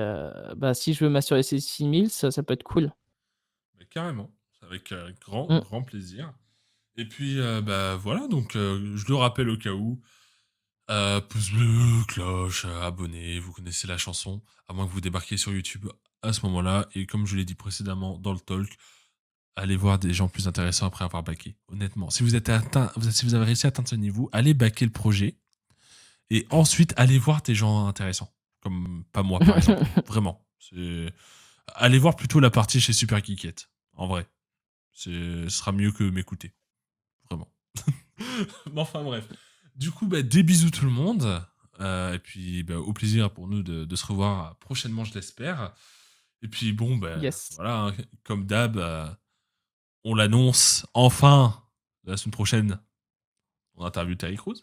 bah, si je veux m'assurer ces 6 000, ça peut être cool. Mais carrément. C'est avec grand, Mmh. grand plaisir. Et puis, bah voilà. Donc, je le rappelle au cas où. Pouce bleu, cloche, abonné, vous connaissez la chanson, à moins que vous débarquiez sur YouTube à ce moment-là. Et comme je l'ai dit précédemment dans le talk, allez voir des gens plus intéressants après avoir backé. Honnêtement, si vous avez réussi à atteindre ce niveau, allez backer le projet. Et ensuite, allez voir des gens intéressants. Comme pas moi, par exemple. Vraiment. Allez voir plutôt la partie chez Super Geekette. En vrai. Ce sera mieux que m'écouter. Vraiment. Mais enfin, bref. Du coup, des bisous tout le monde. Et puis, au plaisir pour nous de se revoir prochainement, je l'espère. Et puis, bon, Yes. voilà, hein, comme d'hab, on l'annonce enfin la semaine prochaine. On interviewe Terry Crews.